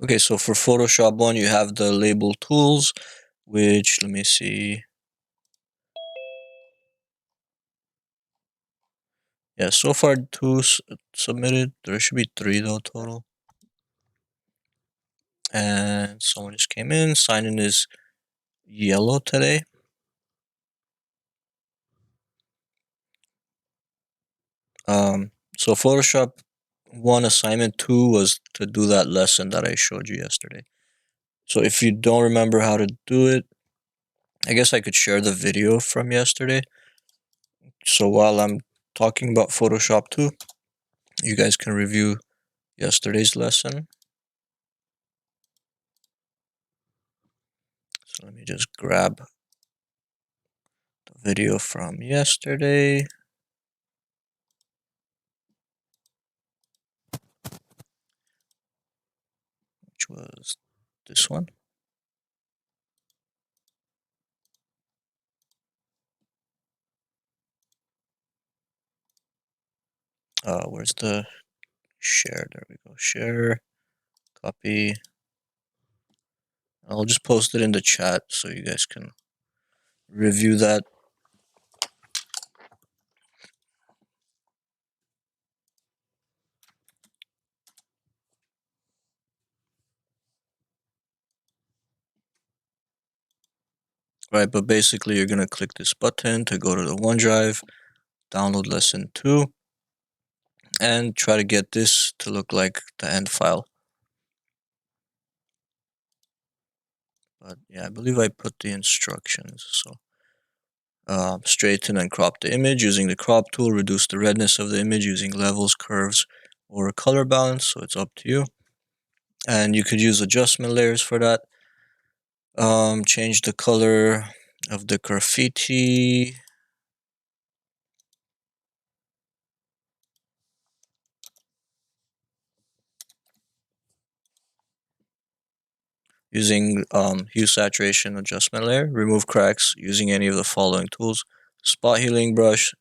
Okay, so for Photoshop 1, you have the label tools, which, let me see. Yeah, so far 2 submitted. There should be 3 though total. And someone just came in. Sign-in is yellow today. So Photoshop 1 assignment 2 was to do that lesson that I showed you yesterday. So if you don't remember how to do it, I guess I could share the video from yesterday. So while I'm talking about Photoshop 2, you guys can review yesterday's lesson. So let me just grab the video from yesterday. Which was this one. Where's the share? There we go. Share, copy. I'll just post it in the chat so you guys can review that. Right, but basically you're going to click this button to go to the OneDrive, download lesson 2, and try to get this to look like the end file. But yeah, I believe I put the instructions. So straighten and crop the image using the crop tool, reduce the redness of the image using levels, curves, or color balance. So it's up to you. And you could use adjustment layers for that. Change the color of the graffiti. Using hue saturation adjustment layer. Remove cracks using any of the following tools: spot healing brush,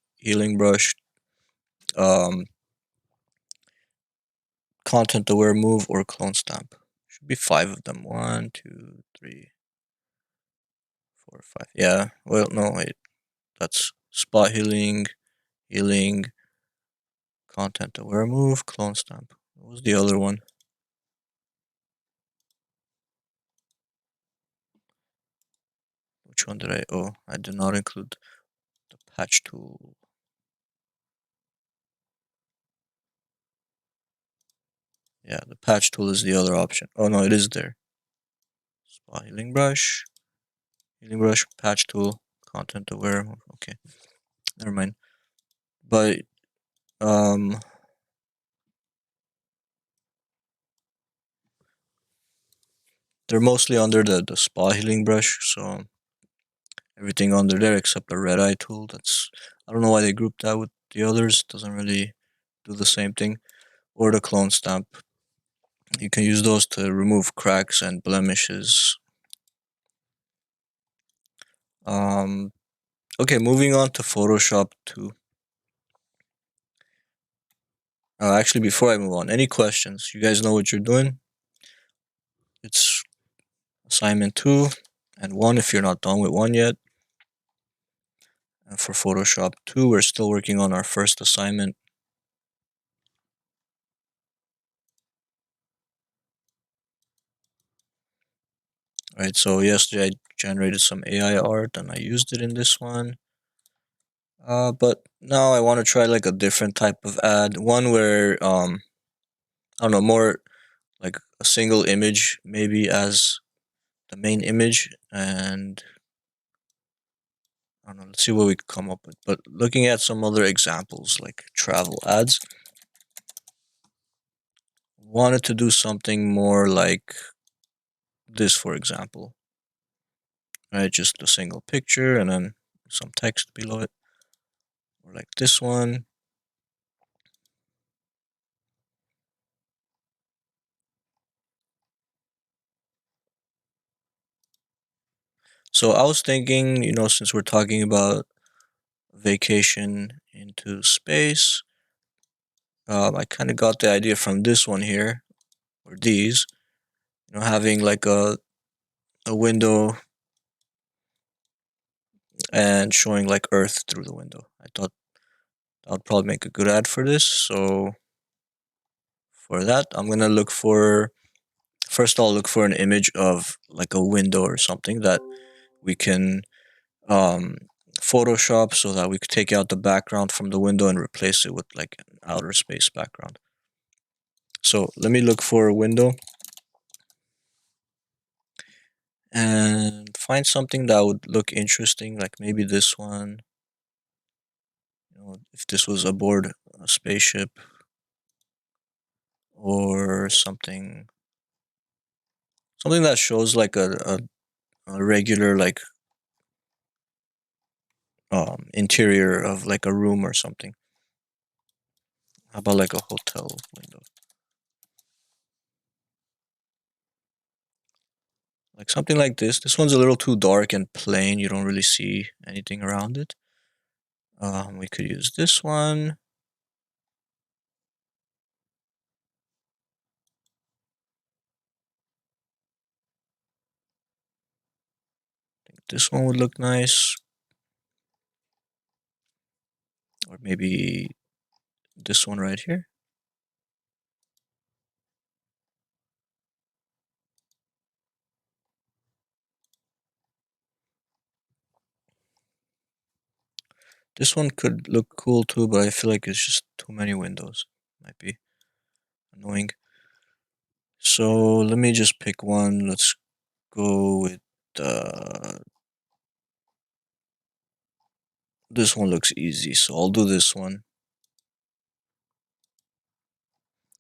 content aware move, or clone stamp. Should be 5 of them. 1, 2, 3, 4, 5. Yeah. Well, no, wait. That's spot healing, content aware move, clone stamp. What was the other one? Which one did I? Oh, I did not include the patch tool. Yeah, the patch tool is the other option. Oh no, it is there. Spot healing brush, patch tool, content aware. Okay, never mind. But they're mostly under the spot healing brush, so everything under there except the red eye tool. I don't know why they grouped that with the others. It doesn't really do the same thing. Or the clone stamp. You can use those to remove cracks and blemishes. Okay, moving on to Photoshop 2. Actually, before I move on, any questions? You guys know what you're doing? It's assignment 2 and 1 if you're not done with 1 yet. And for Photoshop 2, we're still working on our first assignment. Right, so yesterday I generated some AI art and I used it in this one. But now I want to try like a different type of ad. One where, I don't know, more like a single image maybe as the main image, and I don't know, let's see what we can come up with. But looking at some other examples like travel ads, wanted to do something more like this, for example. Right, just a single picture and then some text below it, or like this one. So I was thinking, since we're talking about vacation into space, I kind of got the idea from this one here, or these. having like a window and showing like Earth through the window. I thought that would probably make a good ad for this. So for that, I'm gonna look for first. I'll look for an image of like a window or something that we can um, Photoshop so that we could take out the background from the window and replace it with like an outer space background. So let me look for a window and find something that would look interesting, like maybe this one. If this was aboard a spaceship or something that shows like a regular like interior of like a room or something. How about like a hotel window? Like something like this. This one's a little too dark and plain. You don't really see anything around it. We could use this one. I think this one would look nice. Or maybe this one right here. This one could look cool too, but I feel like it's just too many windows. Might be annoying. So let me just pick one. Let's go with this one looks easy, so I'll do this one.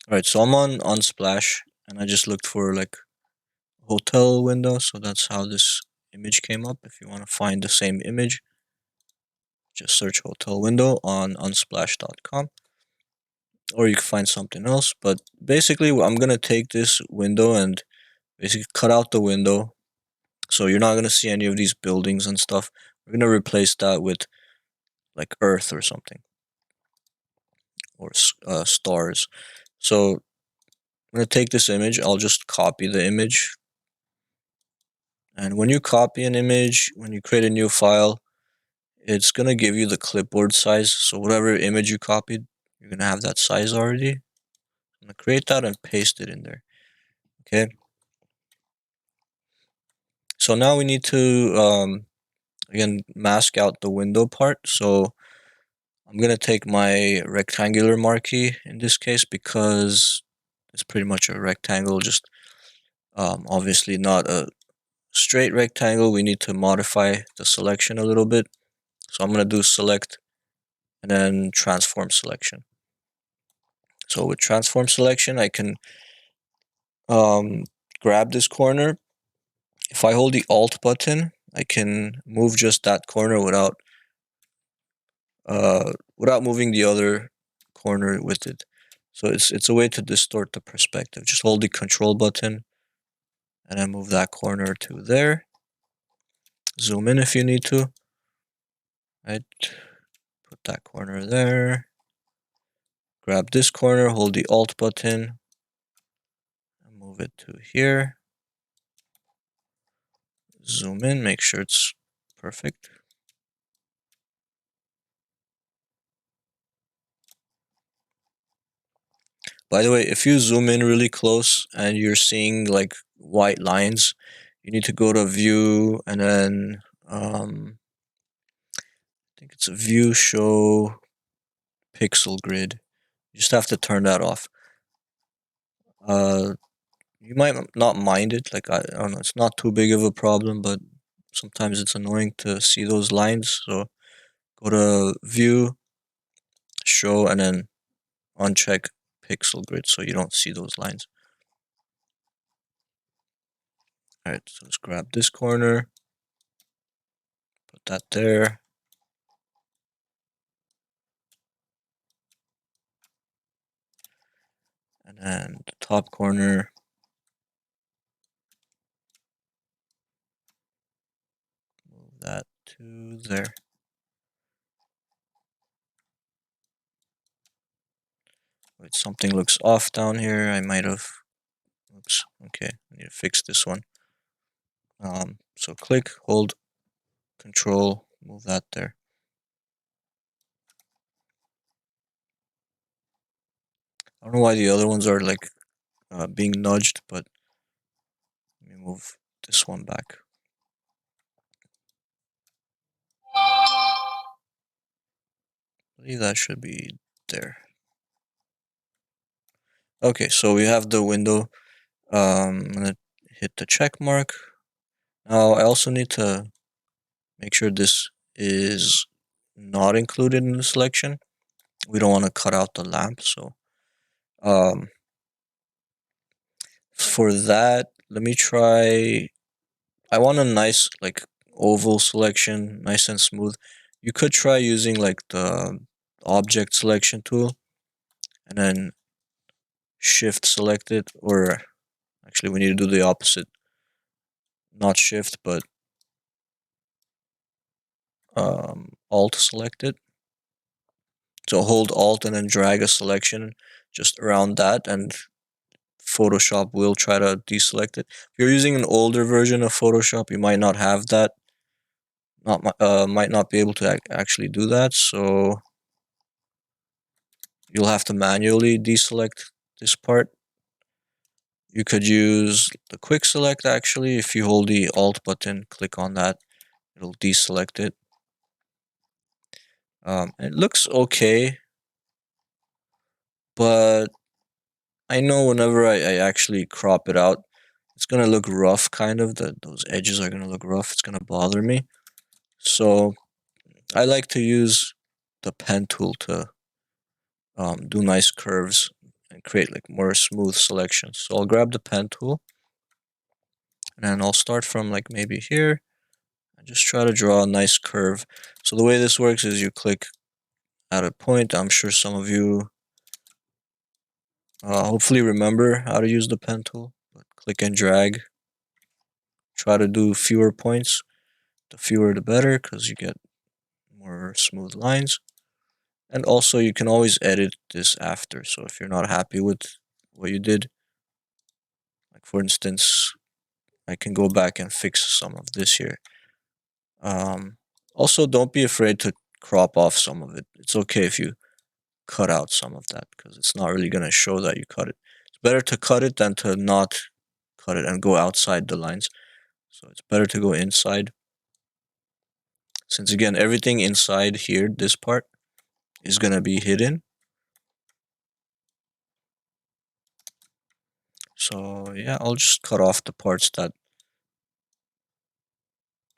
Alright, so I'm on Unsplash, and I just looked for like hotel window, so that's how this image came up. If you want to find the same image, just search hotel window on unsplash.com, or you can find something else. But basically, I'm gonna take this window and basically cut out the window, so you're not gonna see any of these buildings and stuff. We're gonna replace that with like Earth or something, or stars. So I'm gonna take this image. I'll just copy the image. And when you copy an image, when you create a new file, it's gonna give you the clipboard size. So whatever image you copied, you're gonna have that size already. I'm gonna create that and paste it in there. Okay. So now we need to again mask out the window part. So I'm gonna take my rectangular marquee in this case because it's pretty much a rectangle, just obviously not a straight rectangle. We need to modify the selection a little bit. So I'm gonna do select and then transform selection. So with transform selection, I can grab this corner. If I hold the Alt button, I can move just that corner without moving the other corner with it. So it's a way to distort the perspective. Just hold the Control button and then move that corner to there. Zoom in if you need to. Right, put that corner there. Grab this corner, hold the Alt button, and move it to here. Zoom in, make sure it's perfect. By the way, if you zoom in really close and you're seeing like white lines, you need to go to view and then I think it's a view show pixel grid. You just have to turn that off. Uh, you might not mind it, like I don't know, it's not too big of a problem, but sometimes it's annoying to see those lines. So go to view, show, and then uncheck pixel grid so you don't see those lines. Alright, so let's grab this corner, put that there. And then the top corner, move that to there. Wait, something looks off down here. I might have Oops. Okay, I need to fix this one. So click, hold, control, move that there. I don't know why the other ones are like being nudged, but let me move this one back. I believe that should be there. Okay, so we have the window. I'm gonna hit the check mark. Now I also need to make sure this is not included in the selection. We don't want to cut out the lamp, so um, for that, let me try. I want a nice like oval selection, nice and smooth. You could try using like the object selection tool and then shift select it, or actually we need to do the opposite. Not shift, but alt select it. So hold alt and then drag a selection just around that, and Photoshop will try to deselect it. If you're using an older version of Photoshop, you might not have that. Might not be able to actually do that. So you'll have to manually deselect this part. You could use the quick select actually. If you hold the alt button, click on that, it'll deselect it. It looks okay, but I know whenever I actually crop it out, it's gonna look rough, kind of. Those edges are gonna look rough. It's gonna bother me. So I like to use the pen tool to do nice curves and create like more smooth selections. So I'll grab the pen tool and I'll start from like maybe here and just try to draw a nice curve. So the way this works is you click at a point. I'm sure some of you hopefully remember how to use the pen tool. But click and drag. Try to do fewer points. The fewer the better, because you get more smooth lines. And also you can always edit this after. So if you're not happy with what you did, like for instance, I can go back and fix some of this here. Also, don't be afraid to crop off some of it. It's okay if you cut out some of that, because it's not really going to show that you cut it. It's better to cut it than to not cut it and go outside the lines. So it's better to go inside. Since again, everything inside here, this part, is going to be hidden. So yeah, I'll just cut off the parts that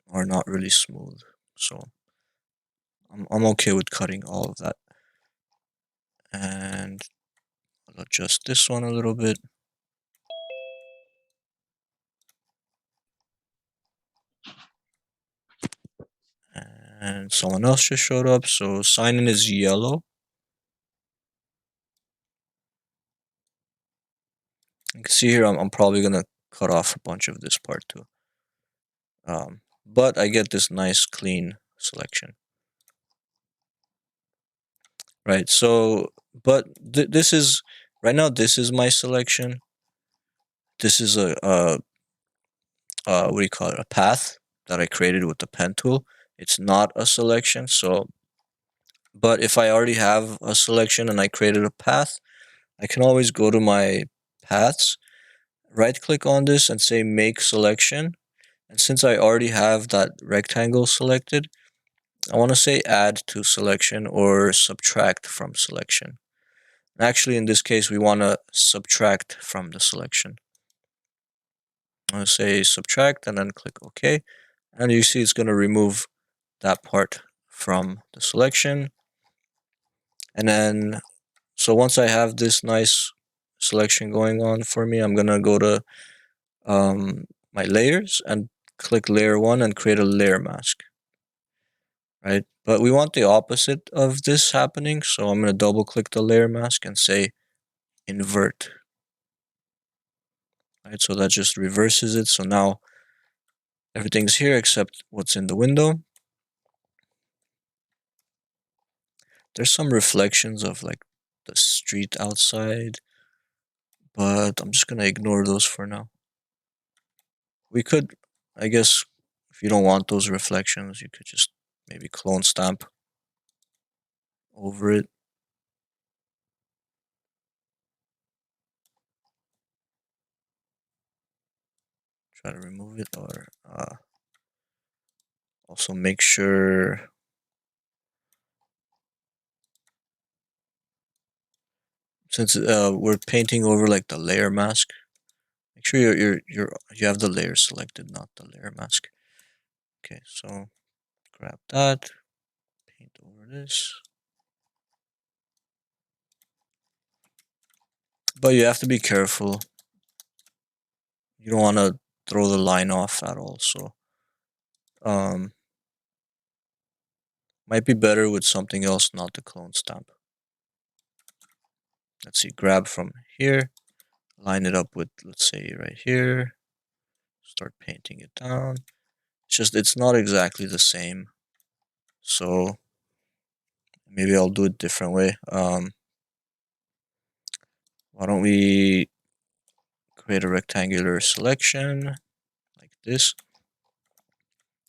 are not really smooth. So I'm okay with cutting all of that. And I'll adjust this one a little bit. And someone else just showed up, so sign in is yellow. You can see here I'm probably gonna cut off a bunch of this part too. But I get this nice clean selection. Right, so but this is right now this is my selection. This is a what do you call it, a path that I created with the pen tool. It's not a selection, so but if I already have a selection and I created a path, I can always go to my paths, right click on this and say make selection. And since I already have that rectangle selected, I want to say add to selection or subtract from selection. Actually, in this case, we want to subtract from the selection. I'm going to say subtract and then click OK. And you see it's going to remove that part from the selection. And then, so once I have this nice selection going on for me, I'm going to go to my layers and click layer 1 and create a layer mask. Right? But we want the opposite of this happening, so I'm going to double click the layer mask and say invert. Right? So that just reverses it. So now everything's here except what's in the window. There's some reflections of like the street outside, but I'm just gonna ignore those for now. We could, I guess, if you don't want those reflections, you could just maybe clone stamp over it. Try to remove it, or also make sure since we're painting over like the layer mask, make sure you have the layer selected, not the layer mask. Okay, so grab that, paint over this. But you have to be careful. You don't want to throw the line off at all. So um, might be better with something else, not the clone stamp. Let's see, grab from here, line it up with, let's say, right here. Start painting it down. It's just, it's not exactly the same. So maybe I'll do it different way. Why don't we create a rectangular selection like this,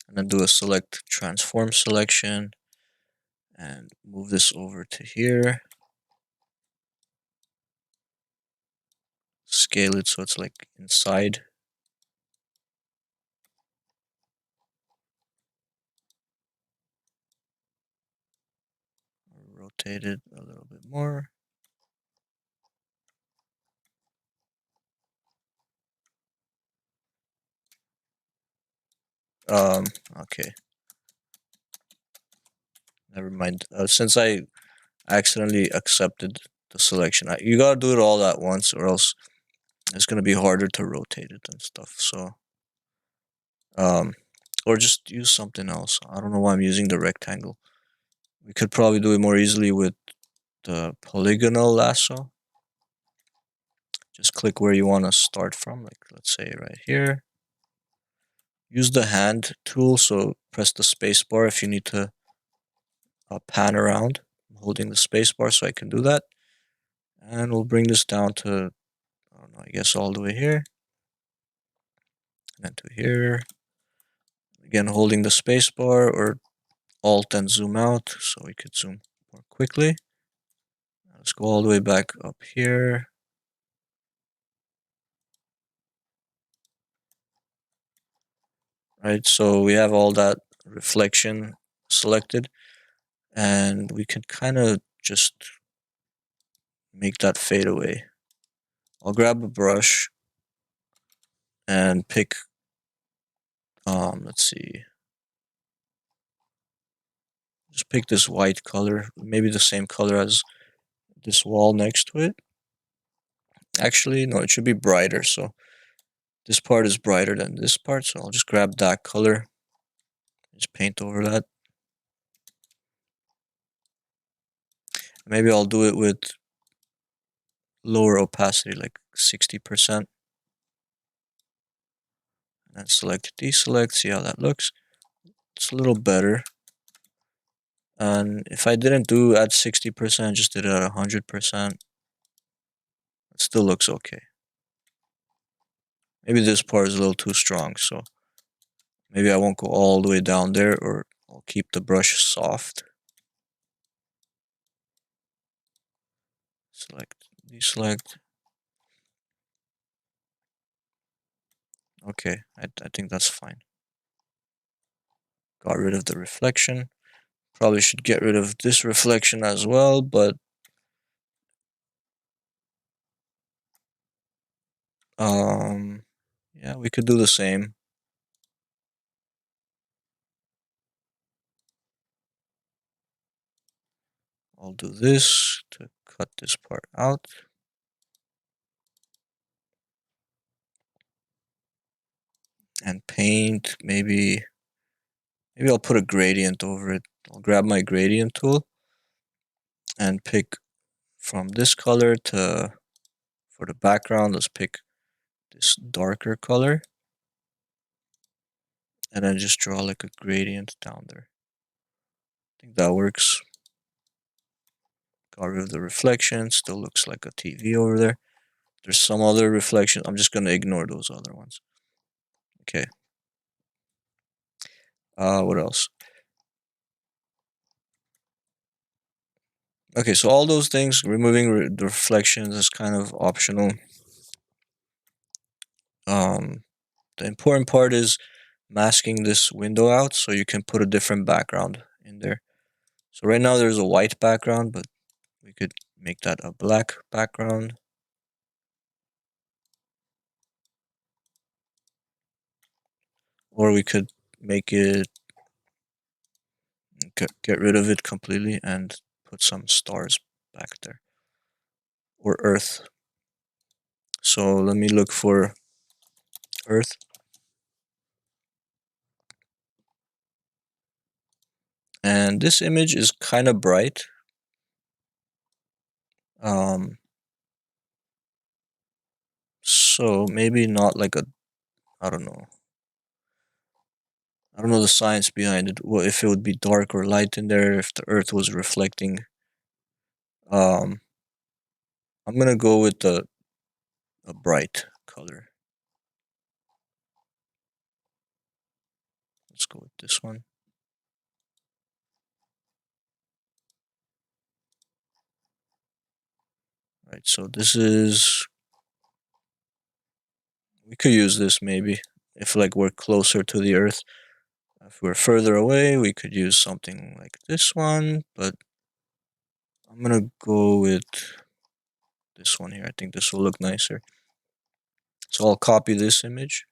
and then do a select transform selection and move this over to here. Scale it so it's like inside. Rotate it a little bit more. Okay. Never mind. Since I accidentally accepted the selection, you gotta do it all at once, or else it's gonna be harder to rotate it and stuff. So, or just use something else. I don't know why I'm using the rectangle. We could probably do it more easily with the polygonal lasso. Just click where you want to start from, like let's say right here. Use the hand tool, so press the space bar if you need to pan around. I'm holding the space bar so I can do that. And we'll bring this down to, I don't know, I guess all the way here. And then to here. Again, holding the space bar or Alt and zoom out so we could zoom more quickly. Let's go all the way back up here. Right, so we have all that reflection selected, and we can kind of just make that fade away. I'll grab a brush and pick, let's see, just pick this white color, maybe the same color as this wall next to it. Actually, no, it should be brighter, so this part is brighter than this part, so I'll just grab that color, just paint over that. Maybe I'll do it with lower opacity, like 60%. And select deselect, see how that looks. It's a little better. And if I didn't do at 60%, just did it at 100%, it still looks okay. Maybe this part is a little too strong, so maybe I won't go all the way down there, or I'll keep the brush soft. Select, deselect. Okay, I think that's fine. Got rid of the reflection. Probably should get rid of this reflection as well, but yeah, we could do the same. I'll do this to cut this part out. And paint, maybe I'll put a gradient over it. I'll grab my gradient tool and pick from this color to, for the background, let's pick this darker color. And then just draw like a gradient down there. I think that works. Got rid of the reflection, still looks like a TV over there. There's some other reflections. I'm just going to ignore those other ones. Okay. What else? Okay, so all those things, removing the reflections is kind of optional. The important part is masking this window out so you can put a different background in there. So right now there's a white background, but we could make that a black background. Or we could make it, get rid of it completely and put some stars back there. Or Earth. So let me look for Earth. And this image is kind of bright. So maybe not like a, I don't know. I don't know the science behind it. Well, if it would be dark or light in there, if the Earth was reflecting. I'm gonna go with a bright color. Let's go with this one. Right, so this is, we could use this maybe if like we're closer to the Earth. If we're further away, we could use something like this one, but I'm gonna go with this one here. I think this will look nicer. So I'll copy this image,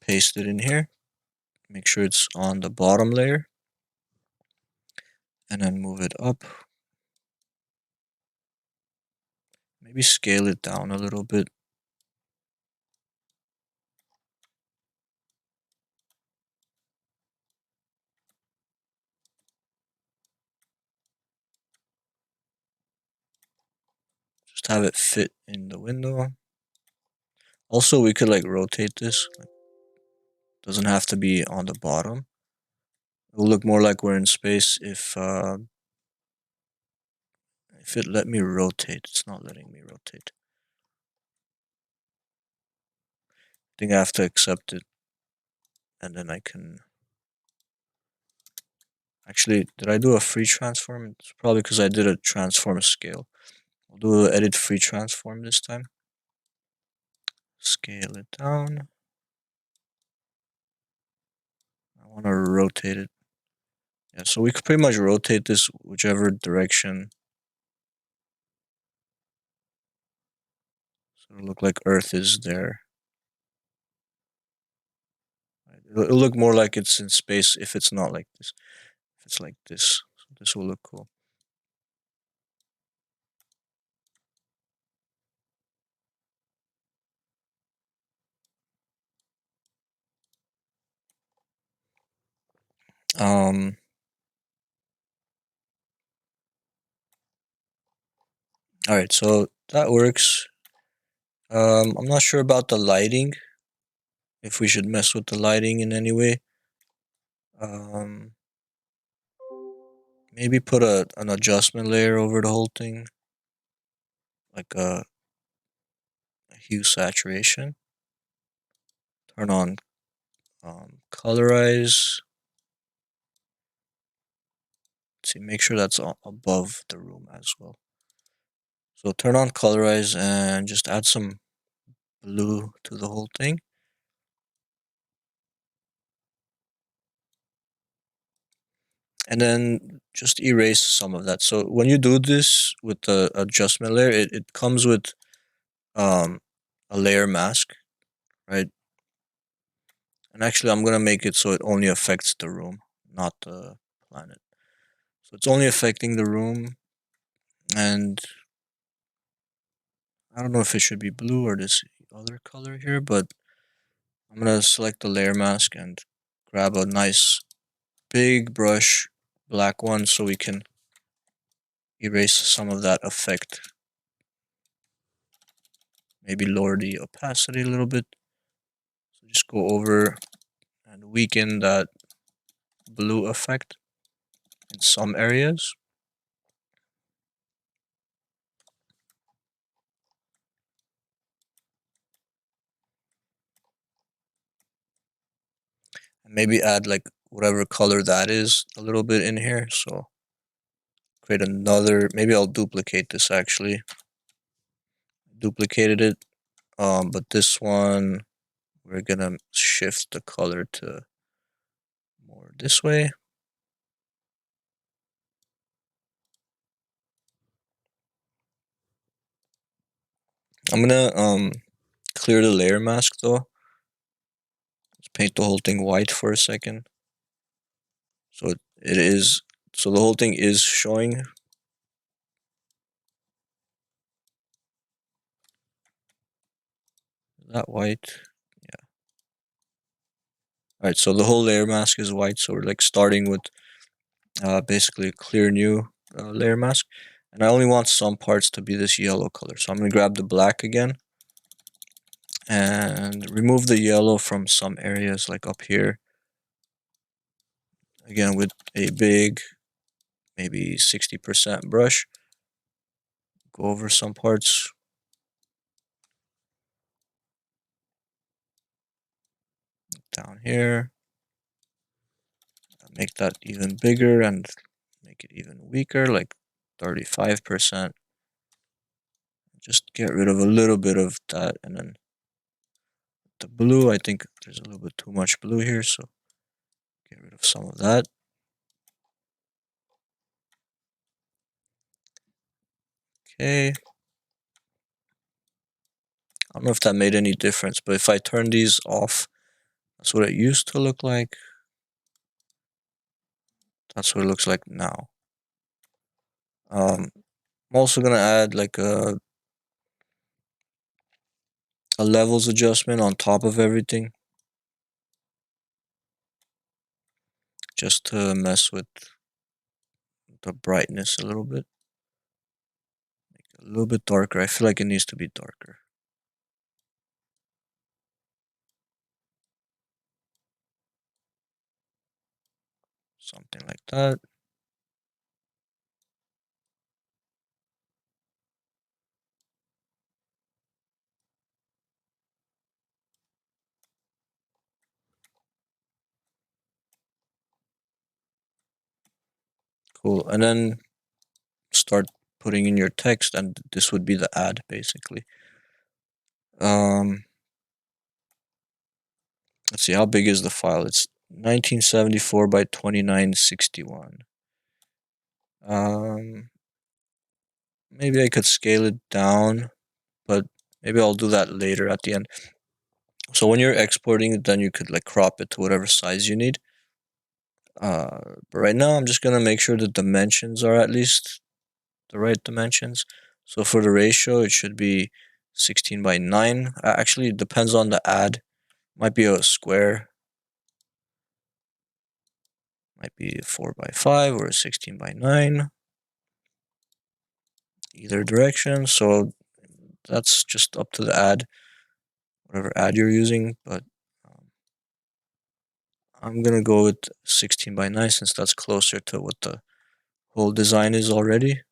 paste it in here, make sure it's on the bottom layer, and then move it up. Maybe scale it down a little bit. Just have it fit in the window. Also, we could like rotate this. Doesn't have to be on the bottom. It will look more like we're in space if it let me rotate. It's not letting me rotate. I think I have to accept it, and then I can. Actually, did I do a free transform? It's probably because I did a transform scale. I'll do an edit free transform this time. Scale it down. I want to rotate it. Yeah, so we could pretty much rotate this whichever direction. So it'll look like Earth is there. It'll look more like it's in space if it's not like this. If it's like this, so this will look cool. Um, all right, so that works. I'm not sure about the lighting. If we should mess with the lighting in any way. Um, maybe put an adjustment layer over the whole thing, like a hue saturation. Turn on colorize. Let's see, make sure that's above the room as well. So turn on colorize and just add some blue to the whole thing. And then just erase some of that. So when you do this with the adjustment layer, it comes with a layer mask, right? And actually I'm gonna make it so it only affects the room, not the planet. So it's only affecting the room, and I don't know if it should be blue or this other color here, but I'm gonna select the layer mask and grab a nice big brush, black one, so we can erase some of that effect. Maybe lower the opacity a little bit. So just go over and weaken that blue effect in some areas. maybe add like whatever color that is a little bit in here. So create another, maybe I'll duplicate this actually. Duplicated it. But this one, we're gonna shift the color to more this way. I'm gonna clear the layer mask though. Let's paint the whole thing white for a second. So it is, so the whole thing is showing. Is that white? Yeah. Alright, so the whole layer mask is white, so we're like starting with basically a clear new layer mask. And I only want some parts to be this yellow color. So I'm gonna grab the black again and remove the yellow from some areas like up here. Again with a big, maybe 60% brush. Go over some parts. Down here. Make that even bigger and make it even weaker, like 35%. Just get rid of a little bit of that, and then the blue, I think there's a little bit too much blue here, so get rid of some of that. Okay. I don't know if that made any difference, but if I turn these off, that's what it used to look like. That's what it looks like now. I'm also gonna add like a levels adjustment on top of everything, just to mess with the brightness a little bit. Make it a little bit darker. I feel like it needs to be darker. Something like that. Cool. And then start putting in your text, and this would be the ad basically. Let's see, how big is the file? It's 1974 by 2961. Maybe I could scale it down, but maybe I'll do that later at the end. So when you're exporting it, then you could like crop it to whatever size you need. But right now I'm just gonna make sure the dimensions are at least the right dimensions. So for the ratio, it should be 16 by 9. Actually, it depends on the ad. Might be a square. Might be a 4 by 5 or a 16 by 9. Either direction. So that's just up to the ad, whatever ad you're using. But I'm gonna go with 16 by 9 since that's closer to what the whole design is already.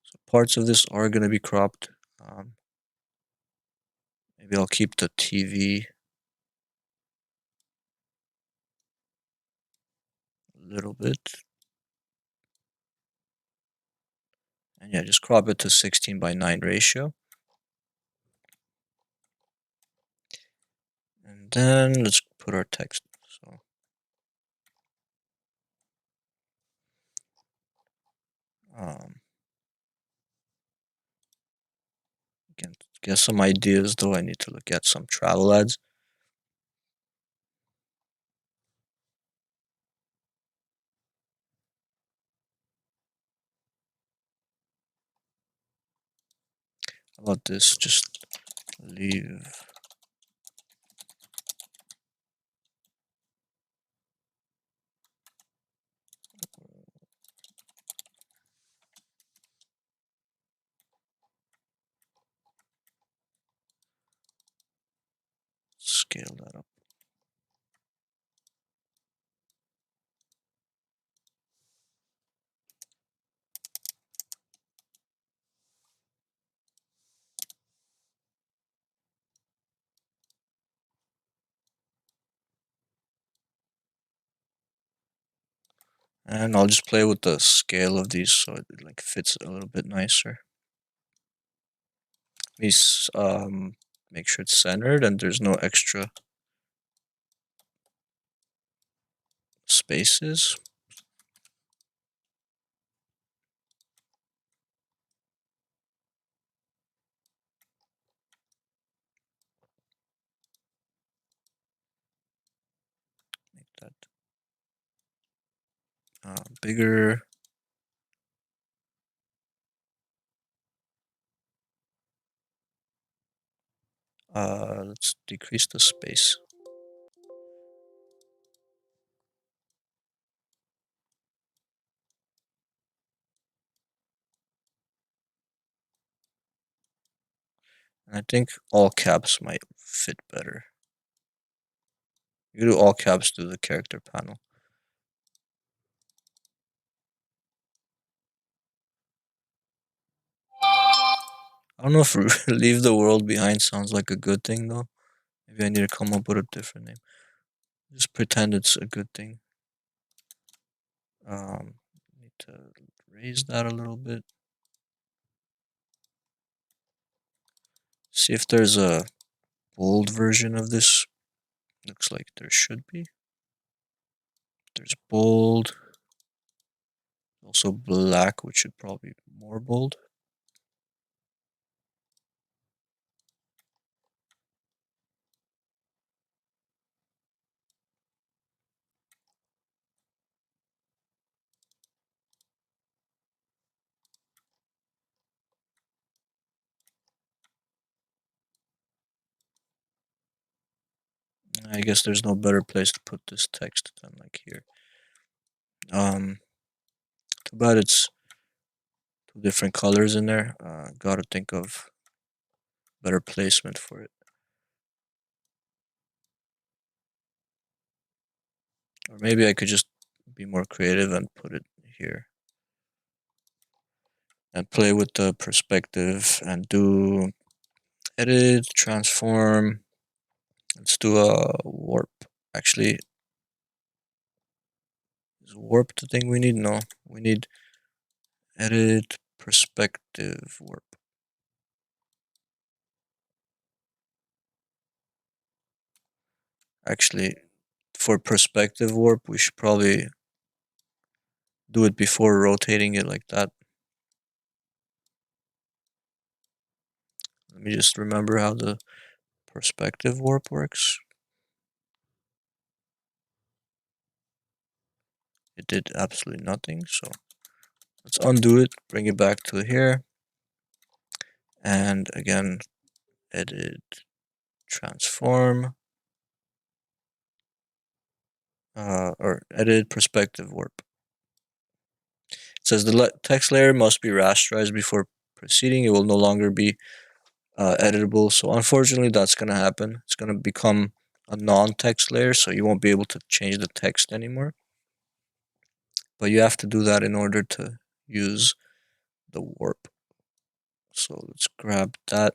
So parts of this are gonna be cropped. Maybe I'll keep the TV a little bit. And yeah, just crop it to 16 by 9 ratio. And then let's put our text. So get some ideas though. I need to look at some travel ads. How about this? Just leave. Scale that up. And I'll just play with the scale of these so it like fits a little bit nicer. These make sure it's centered and there's no extra spaces. Make that bigger. Let's decrease the space. And I think all caps might fit better. You can do all caps through the character panel. I don't know if leave the world behind sounds like a good thing though. Maybe I need to come up with a different name. Just pretend it's a good thing. Need to raise that a little bit. See if there's a bold version of this. Looks like there should be. There's bold. Also black, which should probably be more bold. I guess there's no better place to put this text than like here. Too bad it's two different colors in there. Gotta think of better placement for it. Or maybe I could just be more creative and put it here. And play with the perspective and do edit, transform. Let's do a warp. Actually, is warp the thing we need? No, we need edit, perspective, warp. Actually, for perspective warp, we should probably do it before rotating it like that. Let me just remember how the perspective warp works. It did absolutely nothing, so let's undo it, bring it back to here, and again, edit, transform, or edit perspective warp. It says the text layer must be rasterized before proceeding. It will no longer be editable. So unfortunately, that's going to happen. It's going to become a non-text layer, so you won't be able to change the text anymore. But you have to do that in order to use the warp. So let's grab that.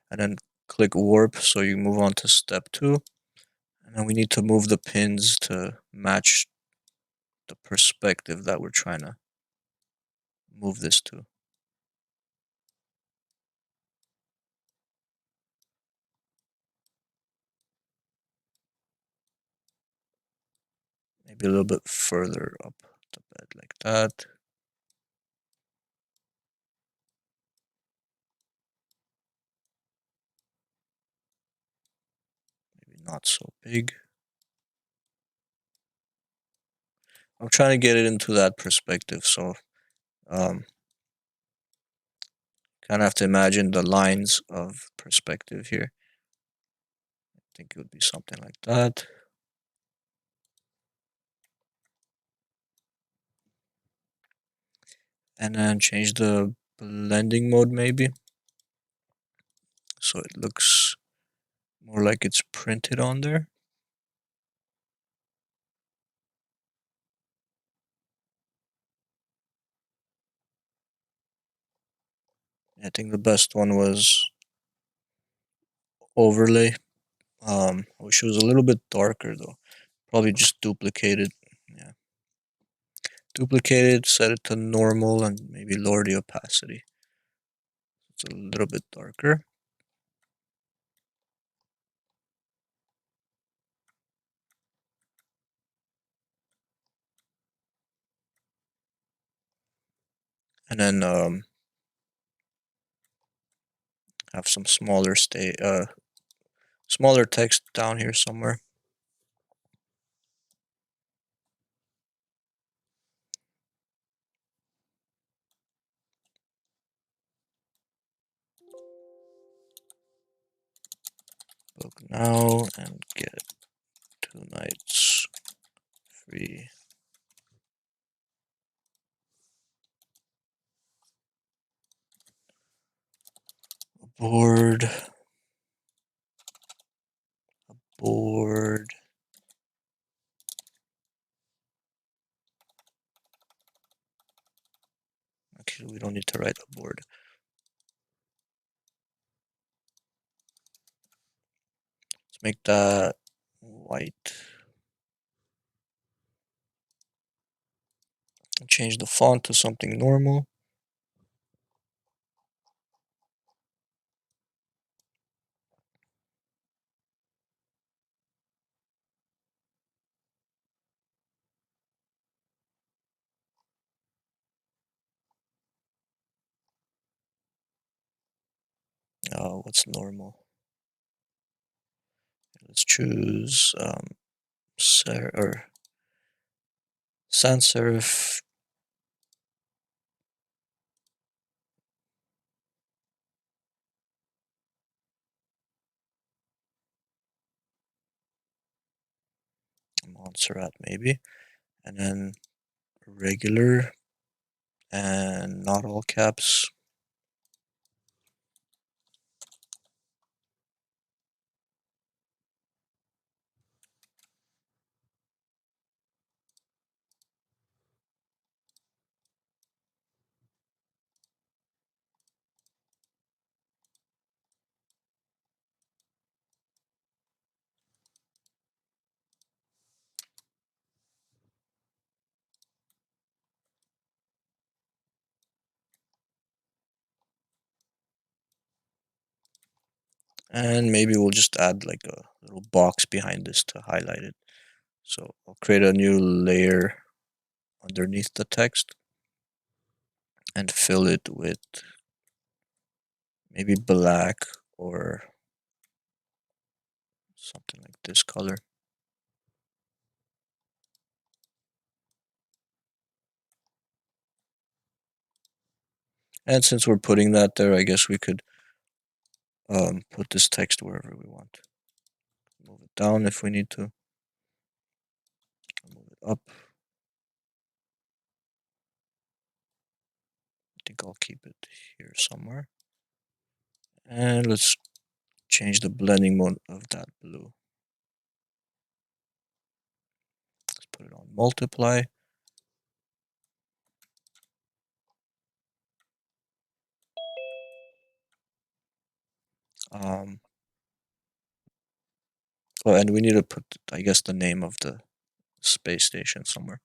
And then click warp so you move on to step 2. And then we need to move the pins to match the perspective that we're trying to move this to. Maybe a little bit further up the bed like that. Maybe not so big. I'm trying to get it into that perspective, so kind of have to imagine the lines of perspective here. I think it would be something like that. And then change the blending mode maybe, so it looks more like it's printed on there. I think the best one was overlay. I wish it was a little bit darker though. Probably just duplicate it. Yeah. Duplicate it, set it to normal, and maybe lower the opacity. It's a little bit darker. And then have some smaller smaller text down here somewhere. Book now and get 2 nights free. Board. Board. Actually, we don't need to write a board. Let's make that white. Change the font to something normal. What's normal? Let's choose sans serif. Montserrat maybe, and then regular and not all caps. And maybe we'll just add like a little box behind this to highlight it. So I'll create a new layer underneath the text and fill it with maybe black or something like this color. And since we're putting that there, I guess we could put this text wherever we want. Move it down if we need to. Move it up. I think I'll keep it here somewhere. And let's change the blending mode of that blue. Let's put it on multiply. Oh, and we need to put, I guess, the name of the space station somewhere.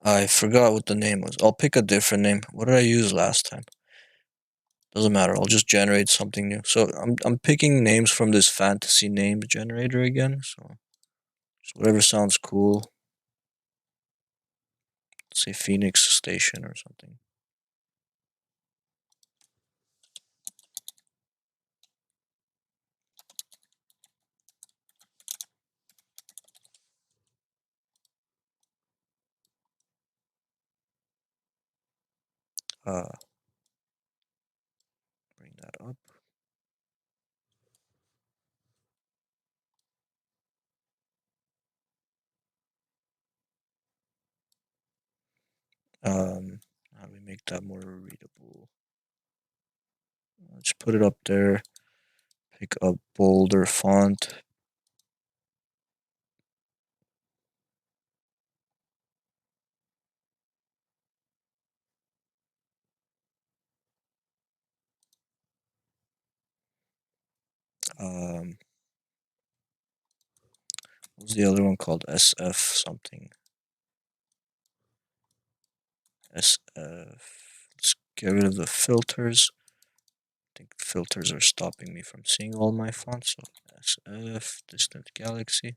I forgot what the name was. I'll pick a different name. What did I use last time? Doesn't matter. I'll just generate something new. So I'm picking names from this fantasy name generator again. So just whatever sounds cool. Let's say Phoenix Station or something. Bring that up. How do we make that more readable? Let's put it up there. Pick a bolder font. what was the other one called? SF something. SF. Let's get rid of the filters. I think filters are stopping me from seeing all my fonts. So SF, distant galaxy.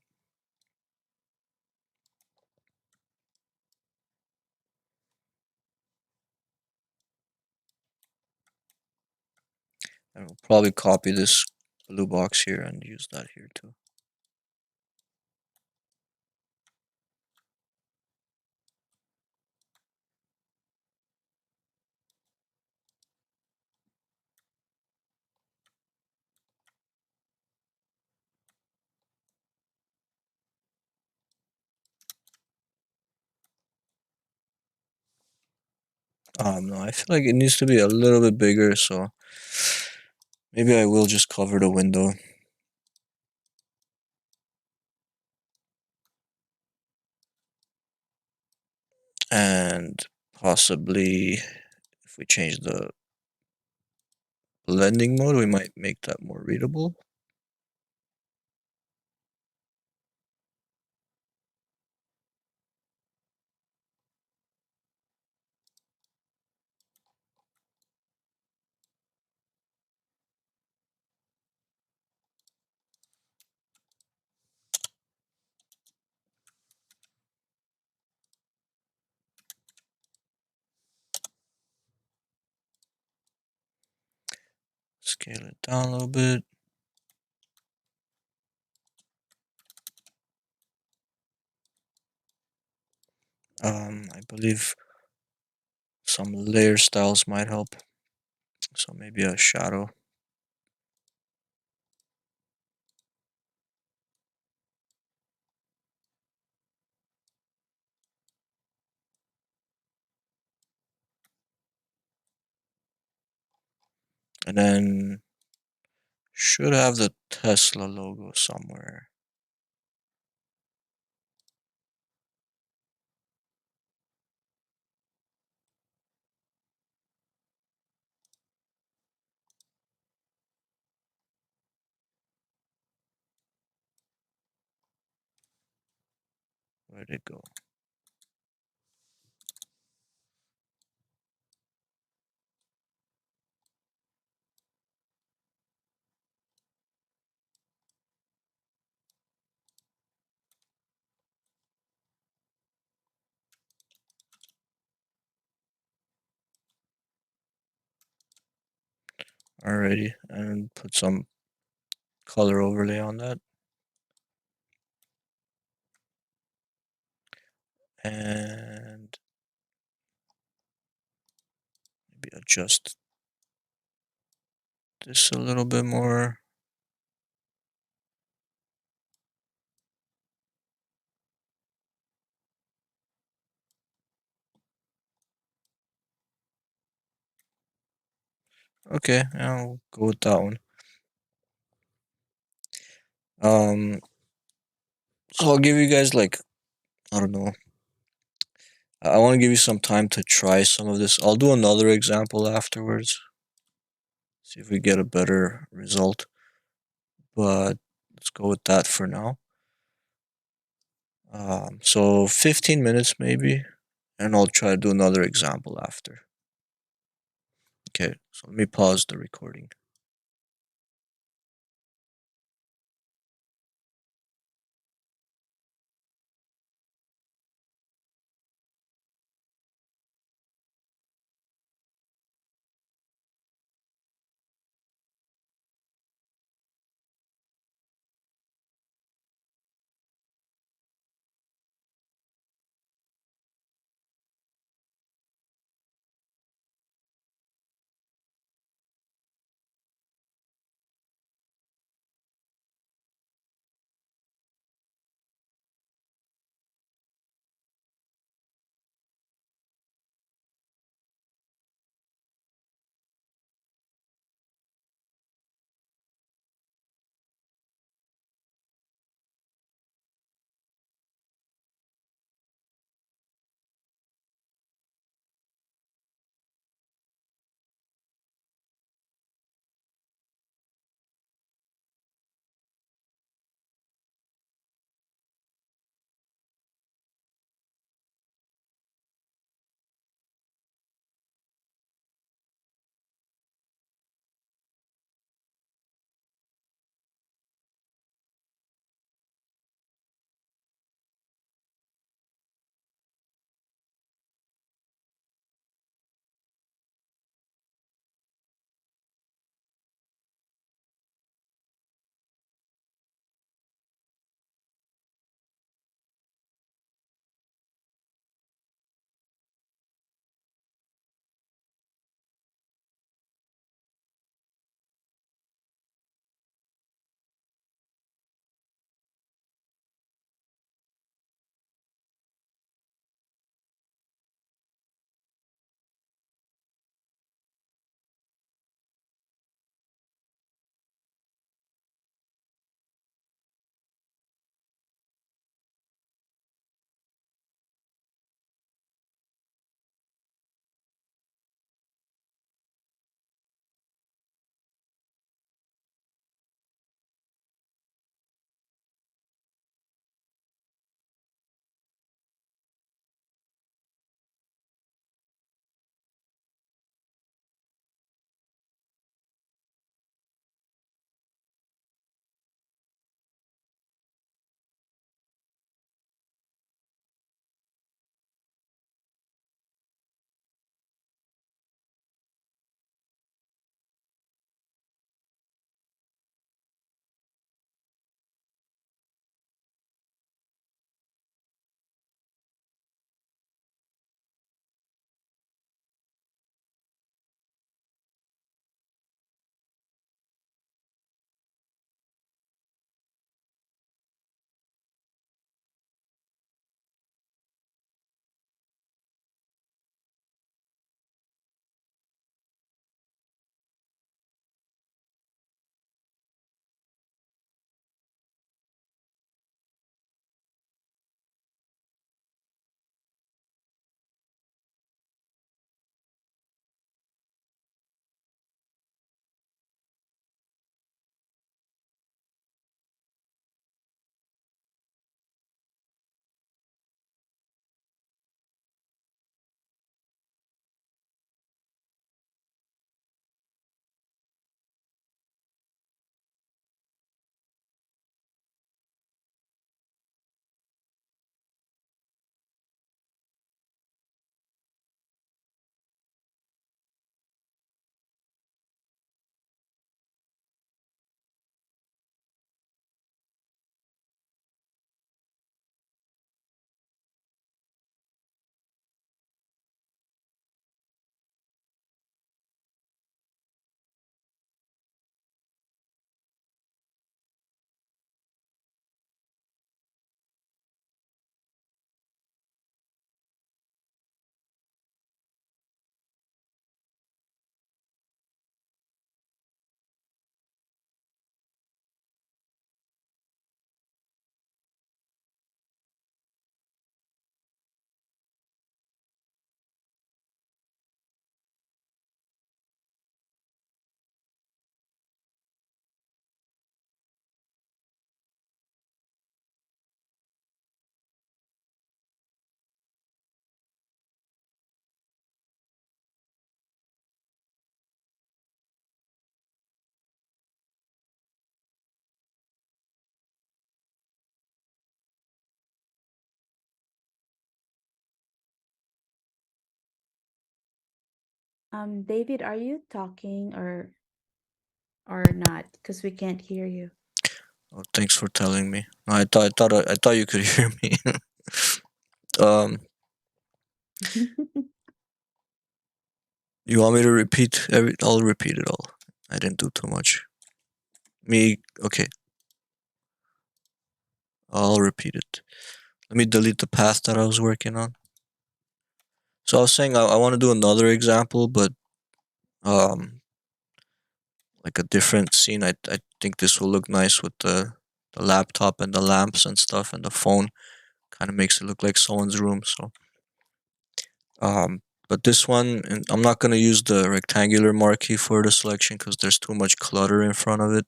And we'll probably copy this blue box here and use that here too. No, I feel like it needs to be a little bit bigger, so maybe I will just cover the window. And possibly, if we change the blending mode, we might make that more readable. Scale it down a little bit. I believe some layer styles might help. So maybe a shadow. And then should have the Tesla logo somewhere. Where'd it go? Alrighty, and put some color overlay on that. And maybe adjust this a little bit more. Okay, I'll go with that one. So I'll give you guys like, I don't know. I want to give you some time to try some of this. I'll do another example afterwards. See if we get a better result. But let's go with that for now. So 15 minutes maybe, and I'll try to do another example after. Okay, so let me pause the recording. David, are you talking or not? Because we can't hear you. Oh, thanks for telling me. No, I thought you could hear me. um, you want me to repeat every? I'll repeat it all. I didn't do too much. Me, okay. I'll repeat it. Let me delete the path that I was working on. So I was saying I want to do another example, but um, like a different scene. I think this will look nice with the laptop and the lamps and stuff, and the phone kind of makes it look like someone's room. So but this one, and I'm not gonna use the rectangular marquee for the selection because there's too much clutter in front of it.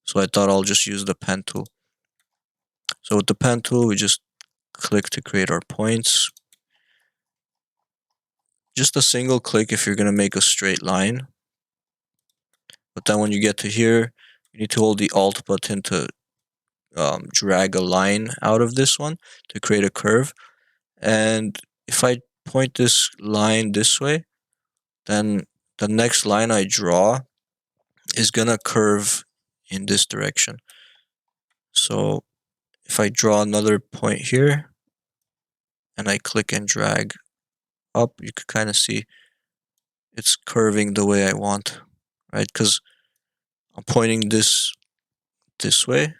So I thought I'll just use the pen tool. So with the pen tool, we just click to create our points. Just a single click if you're gonna make a straight line. But then when you get to here, you need to hold the Alt button to drag a line out of this one to create a curve. And if I point this line this way, then the next line I draw is gonna curve in this direction. So if I draw another point here and I click and drag up, you can kind of see it's curving the way I want, right? Because I'm pointing this way,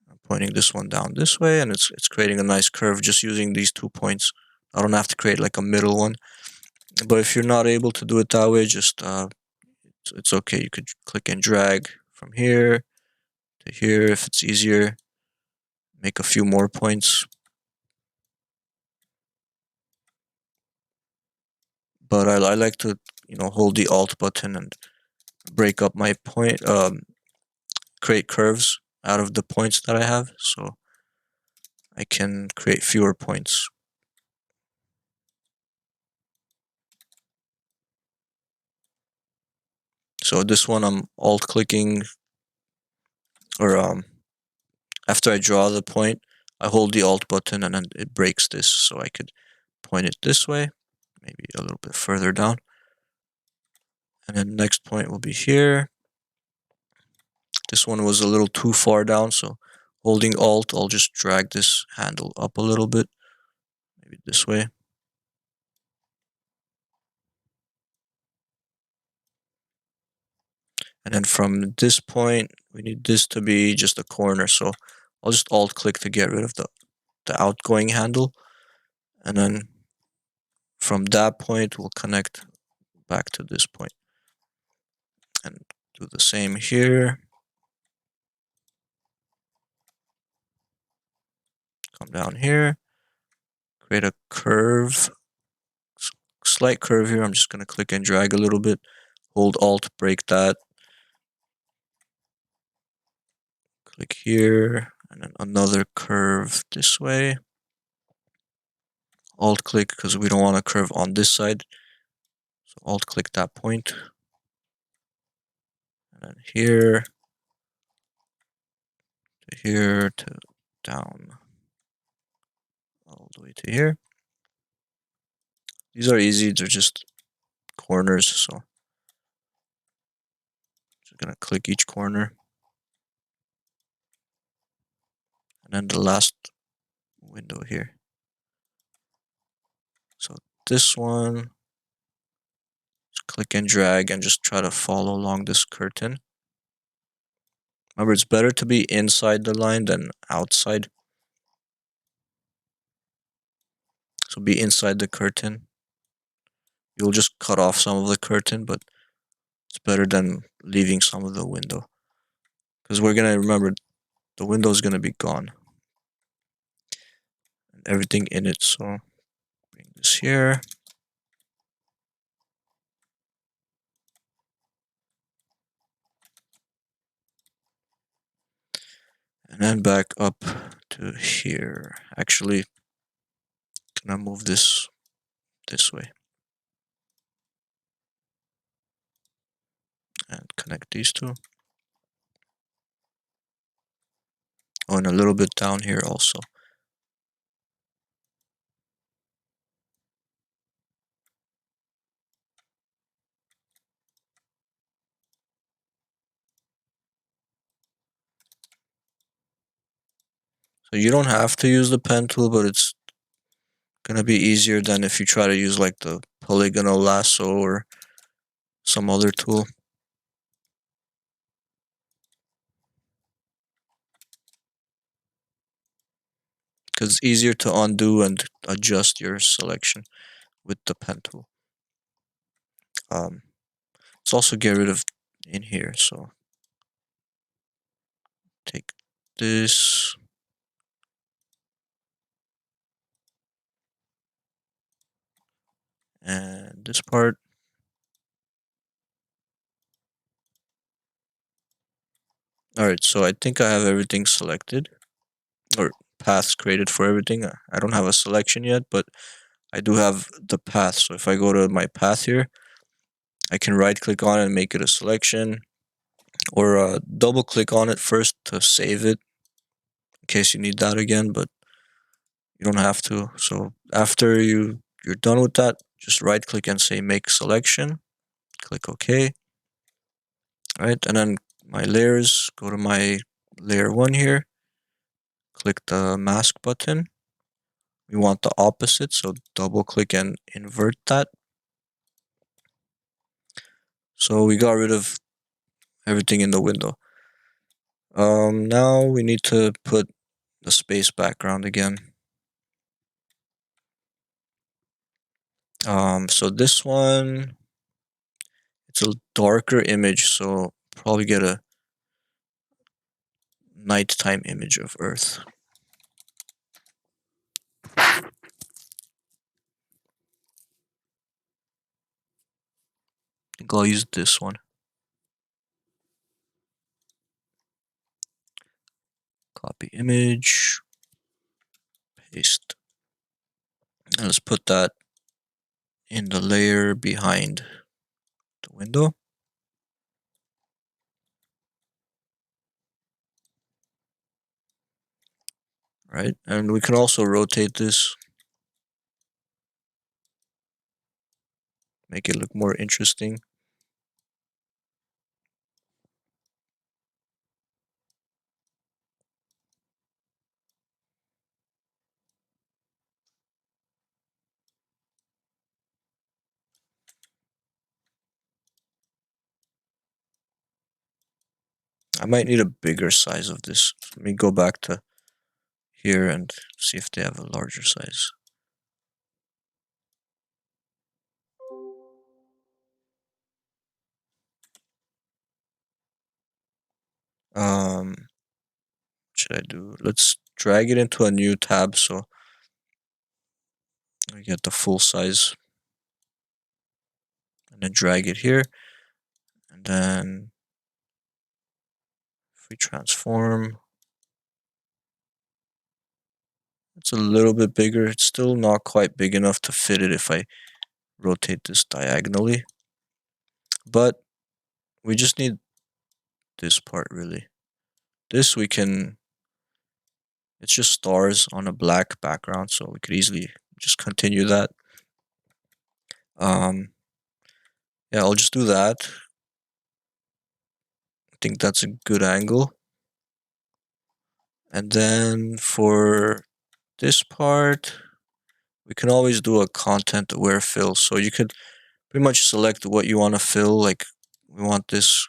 I'm pointing this one down this way, and it's creating a nice curve just using these 2 points. I don't have to create like a middle one. But if you're not able to do it that way, just it's okay. You could click and drag from here to here if it's easier. Make a few more points. But I like to hold the Alt button and break up my point, create curves out of the points that I have, so I can create fewer points. So this one I'm Alt clicking, or after I draw the point, I hold the Alt button and then it breaks this, so I could point it this way, maybe a little bit further down. And then the next point will be here. This one was a little too far down, so holding Alt, I'll just drag this handle up a little bit, maybe this way. And then from this point, we need this to be just a corner, so I'll just Alt click to get rid of the outgoing handle. And then from that point, we'll connect back to this point. And do the same here. Come down here, create a curve, slight curve here. I'm just going to click and drag a little bit, hold Alt, break that. Click here, and then another curve this way. Alt click because we don't want to curve on this side. So Alt click that point. And then here to here to down all the way to here. These are easy, they're just corners, so I'm just gonna click each corner. And then the last window here. So this one, just click and drag and just try to follow along this curtain. Remember, it's better to be inside the line than outside. So be inside the curtain. You'll just cut off some of the curtain, but it's better than leaving some of the window. Because we're gonna remember the window is gonna be gone. And everything in it. So bring this here. And then back up to here. Actually, can I move this way? And connect these two. Oh, and a little bit down here also. So you don't have to use the pen tool, but it's gonna be easier than if you try to use like the polygonal lasso or some other tool. Because it's easier to undo and adjust your selection with the pen tool. Let's also get rid of in here. So take this. And this part. Alright, so I think I have everything selected. Or paths created for everything. I don't have a selection yet, but I do have the path. So if I go to my path here, I can right click on it and make it a selection. Or double click on it first to save it. In case you need that again, but you don't have to. So after you're done with that, just right click and say make selection. Click OK. Alright, and then my layers, go to my layer 1 here. Click the mask button. We want the opposite, so double click and invert that. So we got rid of everything in the window. Now we need to put the space background again. So this one, it's a darker image, so probably get a nighttime image of Earth. I think I'll use this one. Copy image, paste. And let's put that in the layer behind the window. Right, and we can also rotate this, make it look more interesting. I might need a bigger size of this. Let me go back to here and see if they have a larger size. What should I do? Let's drag it into a new tab so we get the full size. And then drag it here. And then if we transform, it's a little bit bigger. It's still not quite big enough to fit it if I rotate this diagonally. But we just need this part really. This we can, it's just stars on a black background, so we could easily just continue that. Yeah, I'll just do that. I think that's a good angle. And then for this part, we can always do a content aware fill. So you could pretty much select what you want to fill. Like we want this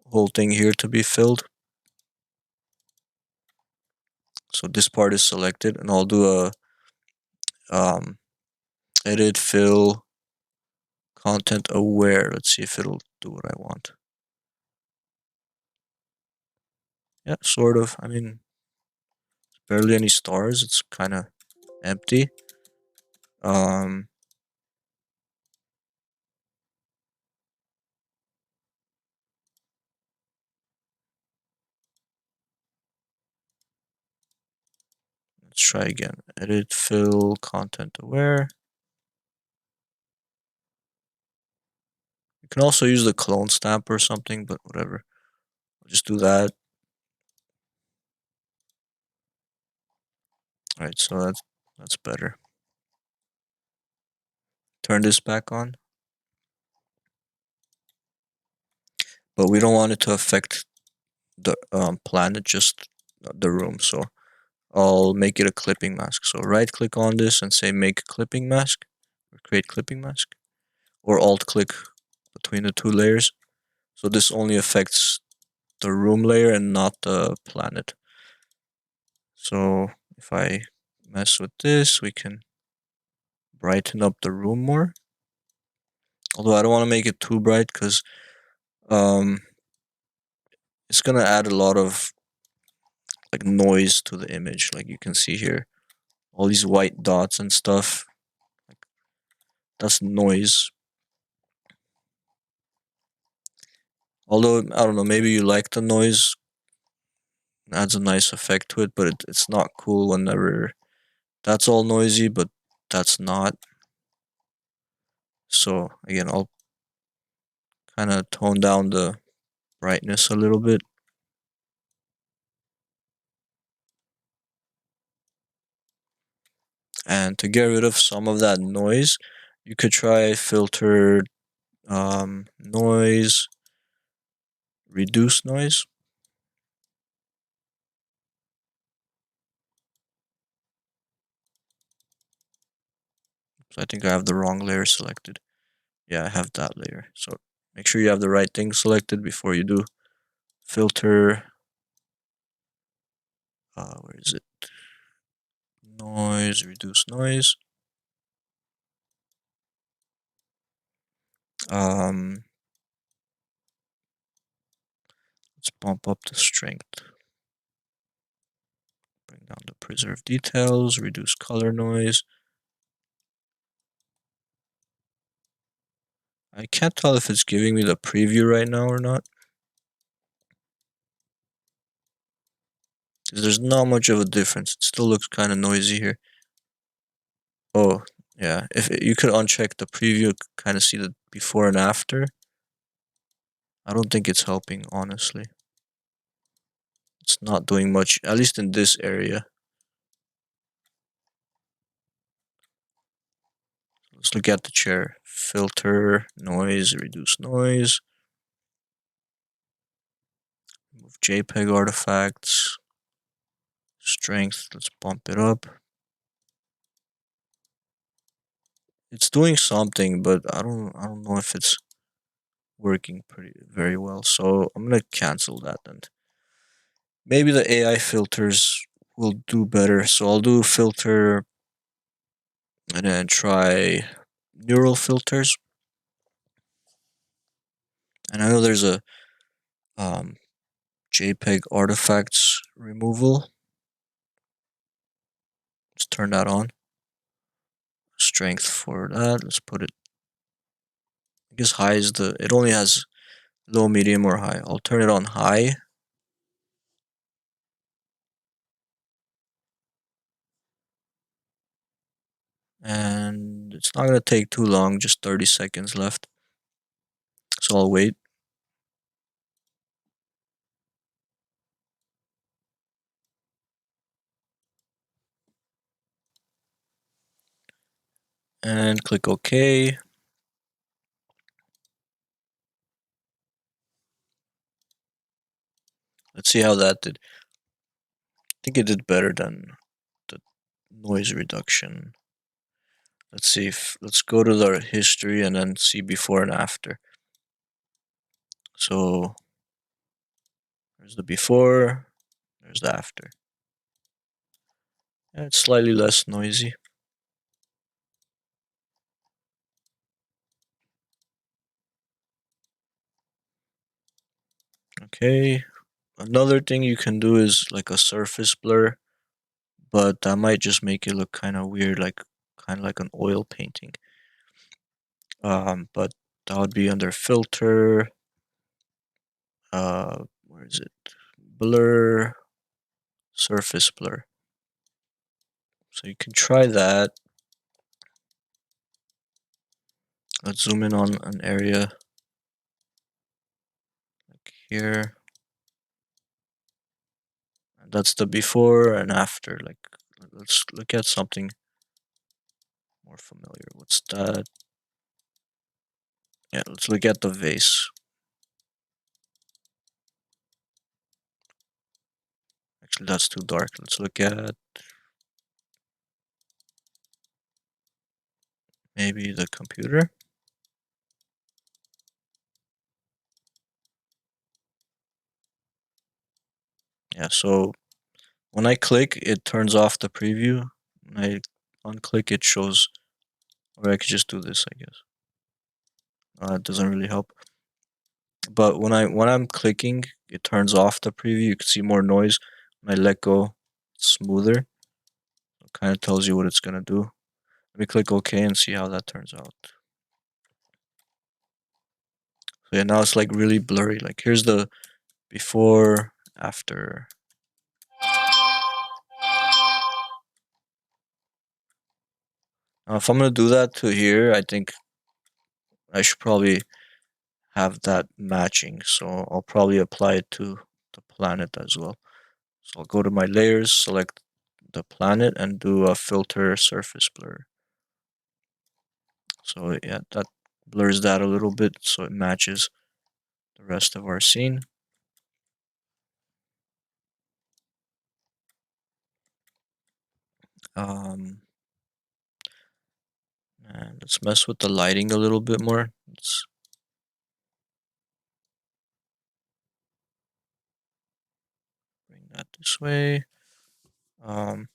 whole thing here to be filled. So this part is selected, and I'll do a edit fill content aware. Let's see if it'll do what I want. Yeah, sort of. I mean, barely any stars. It's kind of empty. Let's try again. Edit fill content aware. You can also use the clone stamp or something, but whatever. I'll just do that. Alright, so that's better. Turn this back on. But we don't want it to affect the planet, just the room. So I'll make it a clipping mask. So right click on this and say make clipping mask or create clipping mask, or alt click between the two layers. So this only affects the room layer and not the planet. So if I mess with this, we can brighten up the room more. Although I don't want to make it too bright because um, it's gonna add a lot of like noise to the image. Like you can see here, all these white dots and stuff. Like, that's noise. Although I don't know, maybe you like the noise, adds a nice effect to it, but it's not cool whenever that's all noisy, but that's not. So again, I'll kind of tone down the brightness a little bit. And to get rid of some of that noise, you could try filter noise, reduce noise. So I think I have the wrong layer selected. Yeah, I have that layer. So make sure you have the right thing selected before you do. Filter, where is it? Noise, reduce noise. Um, let's bump up the strength. Bring down the preserve details, reduce color noise. I can't tell if it's giving me the preview right now or not. There's not much of a difference. It still looks kind of noisy here. Oh, yeah. If you could uncheck the preview, kind of see the before and after. I don't think it's helping, honestly. It's not doing much, at least in this area. Let's look at the chair. Filter, noise, reduce noise. Move JPEG artifacts. Strength, let's bump it up. It's doing something, but I don't know if it's working very well. So I'm gonna cancel that, and maybe the AI filters will do better. So I'll do filter and then try neural filters. And I know there's a JPEG artifacts removal. Let's turn that on. Strength for that. Let's put it. I guess high is the. It only has low, medium, or high. I'll turn it on high. And it's not gonna take too long. Just 30 seconds left. So I'll wait. And click OK. Let's see how that did. I think it did better than the noise reduction. Let's see if let's go to the history and then see before and after. So there's the before, there's the after. Yeah, it's slightly less noisy. Okay. Another thing you can do is like a surface blur, but that might just make it look kind of weird, like kind of like an oil painting. But that would be under filter. Where is it? Blur, surface blur. So you can try that. Let's zoom in on an area like here. And that's the before and after. Like, let's look at something more familiar. What's that? Yeah, let's look at the vase. Actually, Actually, that's too dark. Let's look at maybe the computer. Yeah, so when I click, it turns off the preview. When I unclick, it shows, or I could just do this, I guess. It doesn't really help. But when I'm clicking, it turns off the preview. You can see more noise. When I let go, it's smoother. It kind of tells you what it's gonna do. Let me click OK and see how that turns out. So yeah, now it's like really blurry. Like here's the before, after. Now if I'm gonna do that to here, I think I should probably have that matching. So I'll probably apply it to the planet as well. So I'll go to my layers, select the planet, and do a filter surface blur. So yeah, that blurs that a little bit so it matches the rest of our scene. And let's mess with the lighting a little bit more. Let's bring that this way. Um,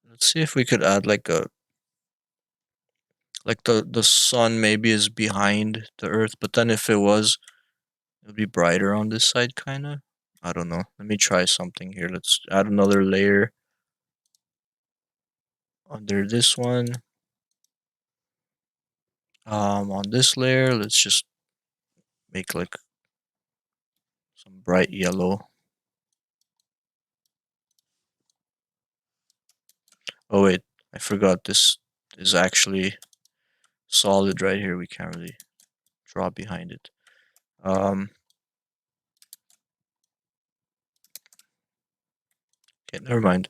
let's see if we could add like the sun maybe is behind the earth, but then if it was, it would be brighter on this side kind of. I don't know. Let me try something here. Let's add another layer under this one. On this layer, let's just make like some bright yellow. Oh wait, I forgot this is actually solid right here. We can't really draw behind it. Okay, never mind.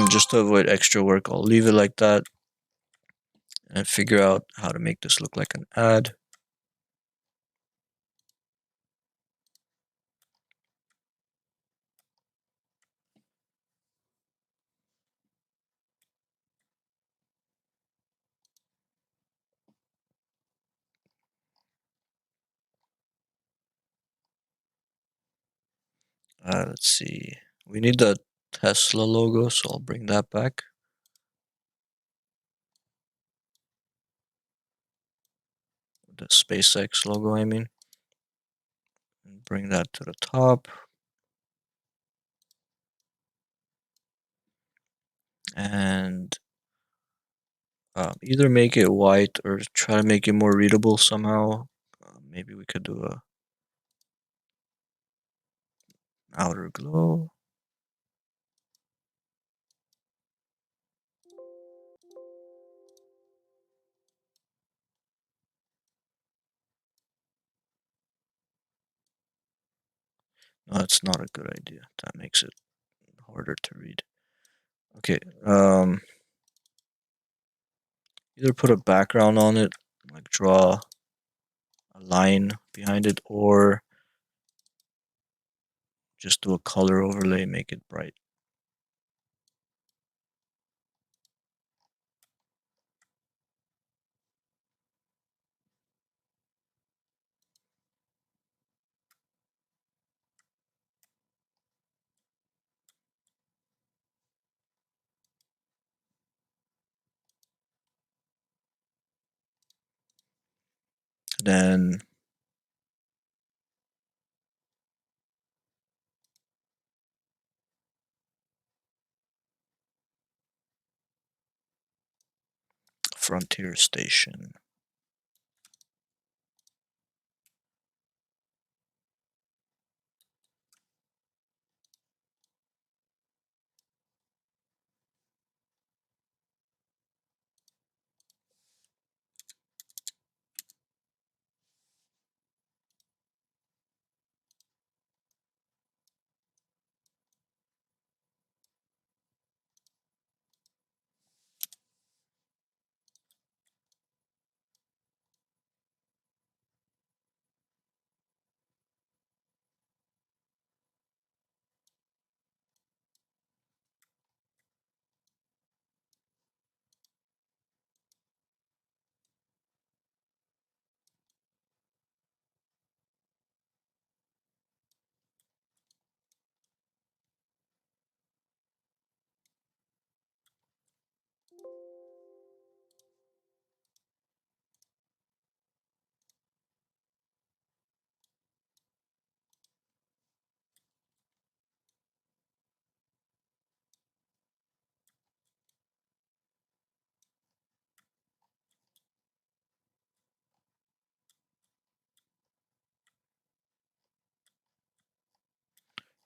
Just to avoid extra work, I'll leave it like that and figure out how to make this look like an ad. Let's see. We need the Tesla logo, so I'll bring that back. The SpaceX logo, I mean. And bring that to the top. And either make it white or try to make it more readable somehow. Maybe we could do a outer glow. No, that's not a good idea. That makes it harder to read. Okay, either put a background on it, like draw a line behind it, or just do a color overlay, make it bright. Then Frontier Station.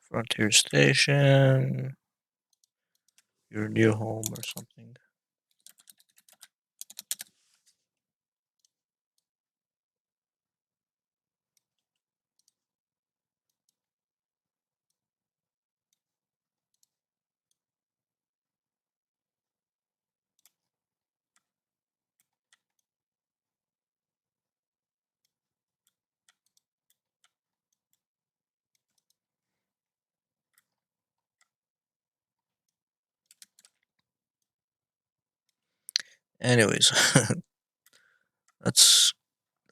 Frontier Station, your new home or something. Anyways, that's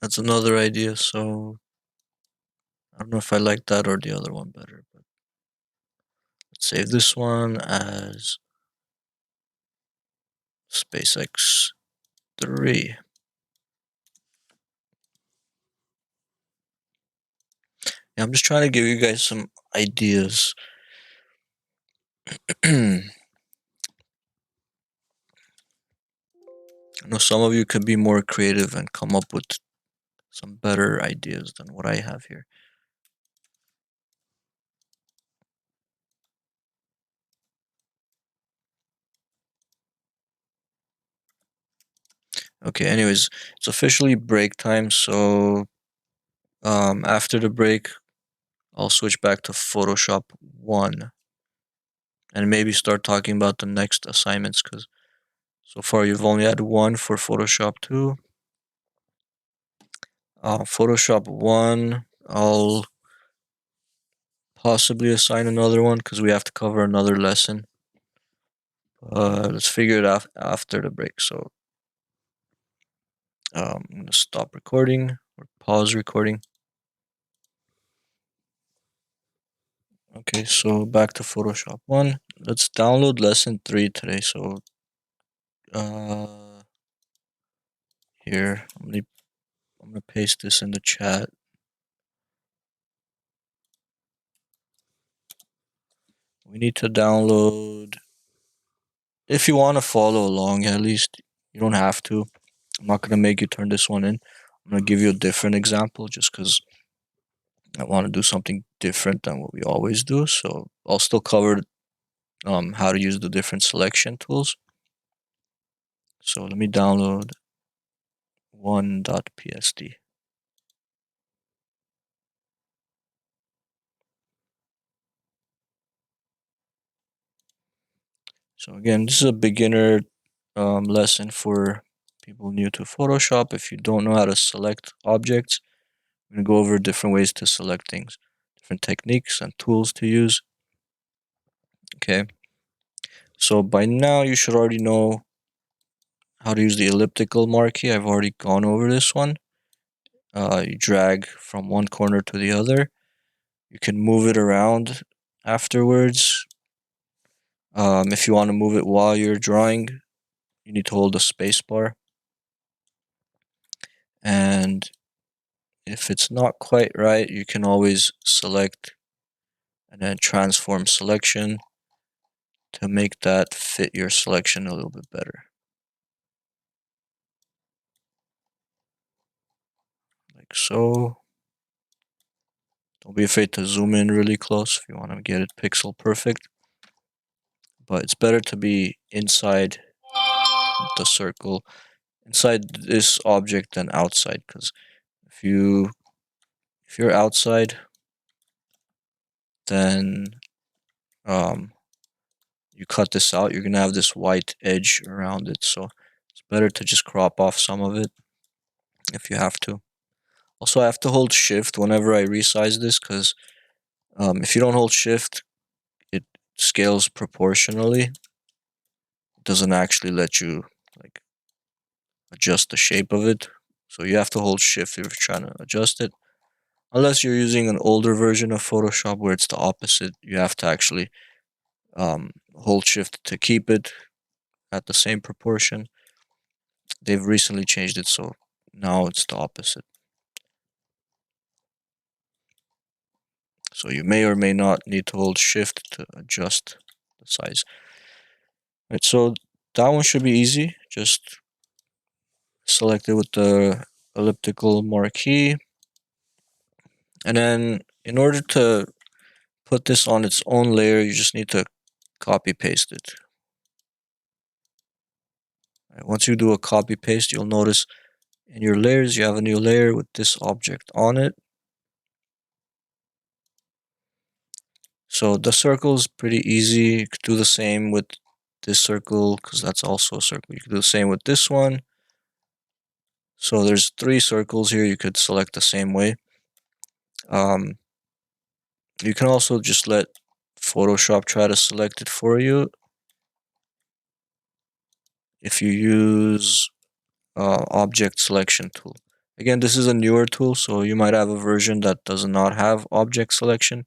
that's another idea. So I don't know if I like that or the other one better, but let's save this one as SpaceX 3. Yeah, I'm just trying to give you guys some ideas. I know some of you could be more creative and come up with some better ideas than what I have here. Okay, anyways, it's officially break time, so after the break, I'll switch back to Photoshop 1 and maybe start talking about the next assignments because so far you've only had one for Photoshop 2. Photoshop 1, I'll possibly assign another one because we have to cover another lesson. Let's figure it out after the break. So I'm going to stop recording or pause recording. Okay, so back to Photoshop 1. Let's download lesson 3 today. So uh, here, I'm gonna paste this in the chat. We need to download, if you want to follow along at least, you don't have to. I'm not gonna make you turn this one in. I'm gonna give you a different example just because I want to do something different than what we always do. So I'll still cover how to use the different selection tools. So let me download 1.psd. So again, this is a beginner lesson for people new to Photoshop. If you don't know how to select objects, I'm going to go over different ways to select things, different techniques and tools to use. Okay, so by now you should already know how to use the elliptical marquee. I've already gone over this one. You drag from one corner to the other. You can move it around afterwards. If you want to move it while you're drawing, you need to hold the space bar. And if it's not quite right, you can always select and then transform selection to make that fit your selection a little bit better. Like so. Don't be afraid to zoom in really close if you want to get it pixel perfect. But it's better to be inside the circle, inside this object than outside, because if you're outside, then you cut this out, you're gonna have this white edge around it. So it's better to just crop off some of it if you have to. Also, I have to hold shift whenever I resize this because if you don't hold shift, it scales proportionally. It doesn't actually let you like adjust the shape of it. So you have to hold shift if you're trying to adjust it. Unless you're using an older version of Photoshop where it's the opposite, you have to actually hold shift to keep it at the same proportion. They've recently changed it, so now it's the opposite. So you may or may not need to hold shift to adjust the size. Right, so that one should be easy. Just select it with the elliptical marquee. And then in order to put this on its own layer, you just need to copy paste it. Right, once you do a copy paste, you'll notice in your layers you have a new layer with this object on it. So the circle is pretty easy. You could do the same with this circle because that's also a circle. You could do the same with this one. So there's 3 circles here you could select the same way. You can also just let Photoshop try to select it for you. If you use object selection tool. Again, this is a newer tool, so you might have a version that does not have object selection.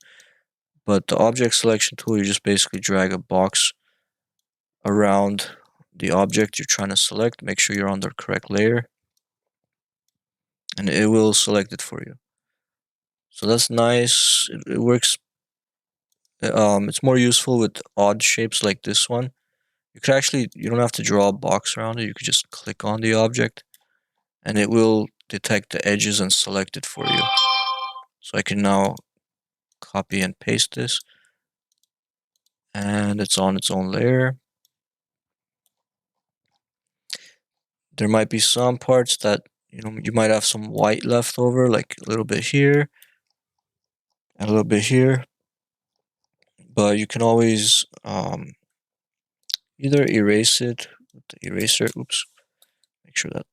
But the object selection tool, you just basically drag a box around the object you're trying to select. Make sure you're on the correct layer, and it will select it for you. So that's nice. It works. It's more useful with odd shapes like this one. You don't have to draw a box around it. You could just click on the object, and it will detect the edges and select it for you. So I can now copy and paste this, and it's on its own layer. There might be some parts that you might have some white left over, like a little bit here and a little bit here, but you can always either erase it with the eraser. Oops, make sure that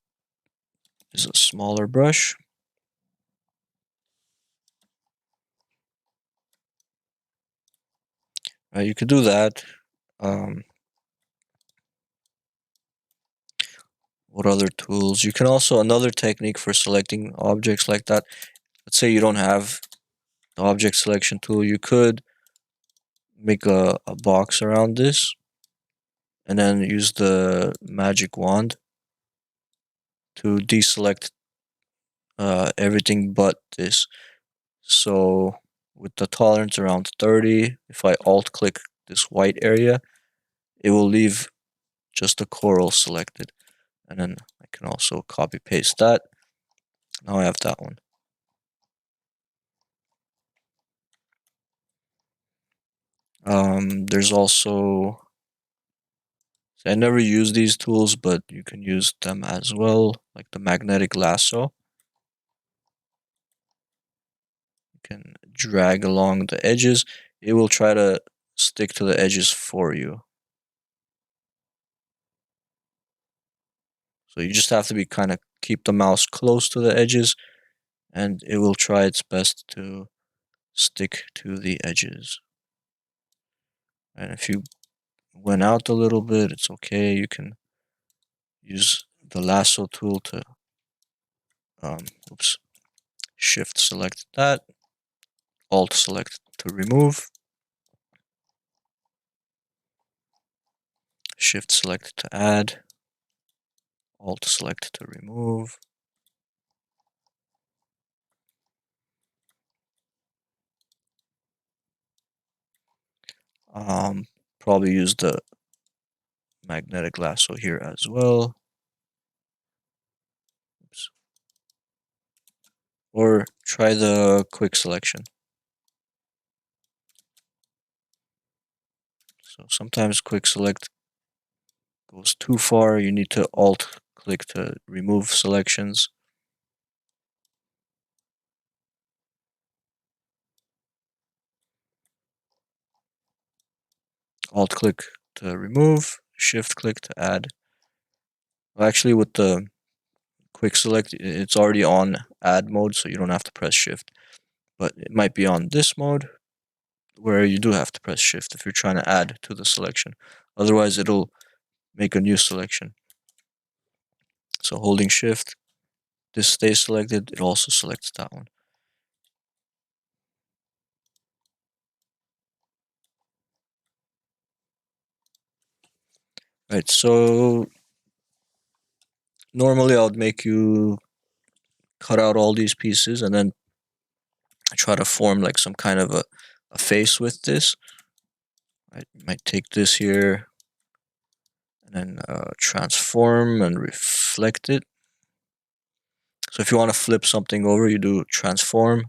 is a smaller brush. You could do that. What other tools? You can also, another technique for selecting objects like that. Let's say you don't have the object selection tool, you could make a box around this and then use the magic wand to deselect everything but this. So with the tolerance around 30, if I alt click this white area, it will leave just the coral selected. And then I can also copy paste that. Now I have that one. There's also, I never use these tools, but you can use them as well, like the magnetic lasso. You can drag along the edges. It will try to stick to the edges for you. So you just have to be kind of keep the mouse close to the edges, and it will try its best to stick to the edges. And if you went out a little bit, it's okay. You can use the lasso tool to oops, shift select that, alt select to remove, shift select to add, alt select to remove. Probably use the magnetic lasso here as well. Oops. Or try the quick selection. So sometimes quick select goes too far. You need to alt click to remove selections. Alt click to remove, shift click to add. Well, actually, with the quick select, it's already on add mode, so you don't have to press shift. But it might be on this mode where you do have to press shift if you're trying to add to the selection. Otherwise, it'll make a new selection. So holding shift, this stays selected, it also selects that one. Right, so normally I would make you cut out all these pieces and then try to form like some kind of a face with this. I might take this here and then transform and reflect it. So if you want to flip something over, you do transform,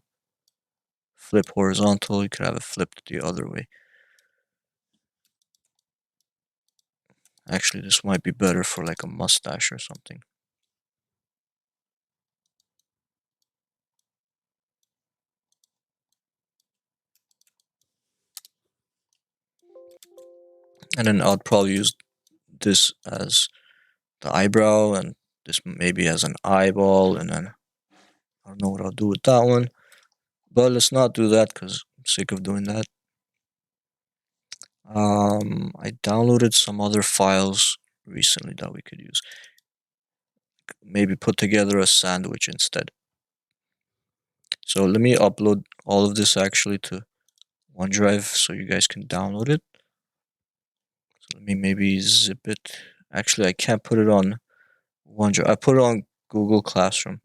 flip horizontal, you could have it flipped the other way. Actually, this might be better for like a mustache or something. And then I'll probably use this as the eyebrow and this maybe as an eyeball, and then I don't know what I'll do with that one. But let's not do that because I'm sick of doing that. I downloaded some other files recently that we could use. Maybe put together a sandwich instead. So let me upload all of this actually to OneDrive so you guys can download it. So let me maybe zip it. Actually, I can't put it on OneDrive. I put it on Google Classroom.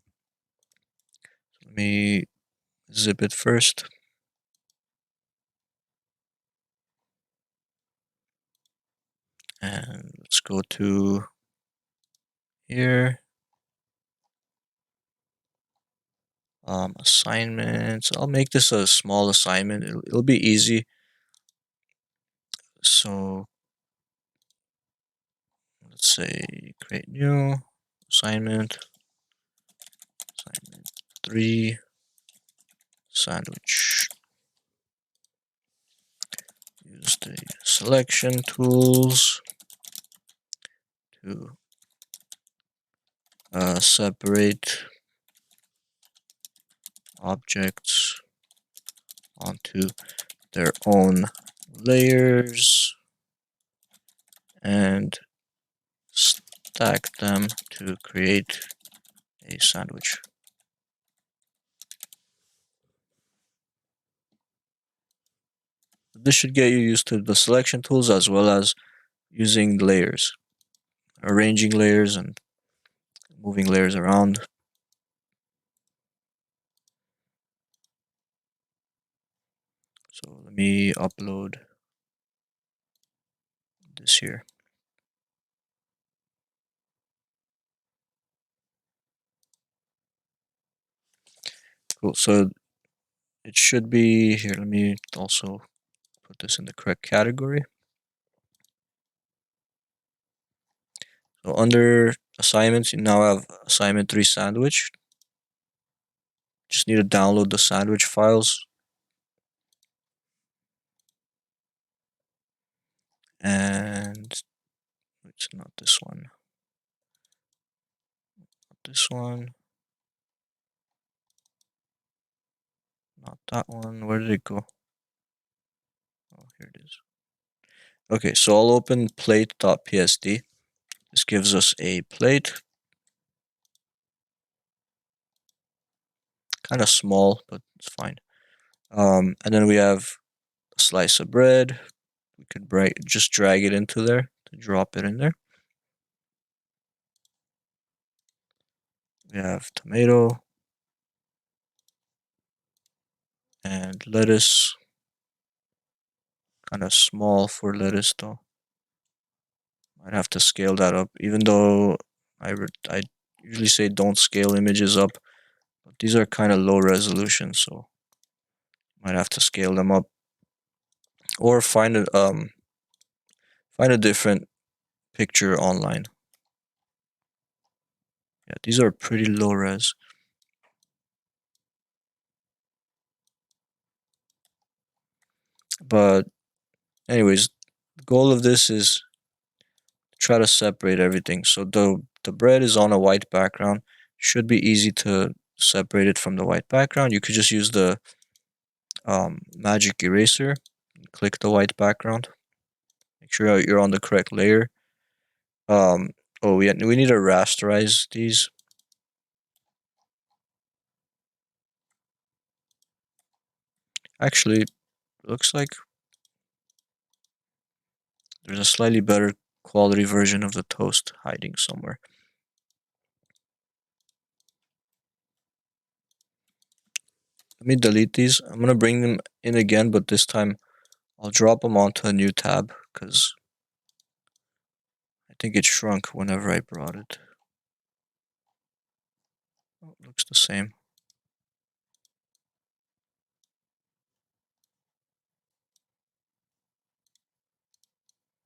Let me zip it first. And let's go to here. Assignments. I'll make this a small assignment. It'll be easy. So let's say create new assignment. Assignment 3 sandwich. Use the selection tools to separate objects onto their own layers and stack them to create a sandwich. This should get you used to the selection tools as well as using layers, arranging layers and moving layers around. So let me upload this here. Cool. So it should be here. Let me also put this in the correct category. So under assignments, you now have assignment 3 sandwich. Just need to download the sandwich files. And it's not this one. Not this one. Not that one. Where did it go? Oh, here it is. Okay, so I'll open plate.psd. This gives us a plate. Kind of small, but it's fine. And then we have a slice of bread. We could just drag it into there to drop it in there. We have tomato and lettuce. Kind of small for lettuce though. I'd have to scale that up, even though I usually say don't scale images up, but these are kind of low resolution, so might have to scale them up or find a different picture online. Yeah, these are pretty low res. But anyways, the goal of this is try to separate everything. So the bread is on a white background. Should be easy to separate it from the white background. You could just use the magic eraser. Click the white background. Make sure you're on the correct layer. Oh, we need to rasterize these. Actually, looks like there's a slightly better quality version of the toast hiding somewhere. Let me delete these. I'm gonna bring them in again, but this time I'll drop them onto a new tab because I think it shrunk whenever I brought it. Oh, it looks the same.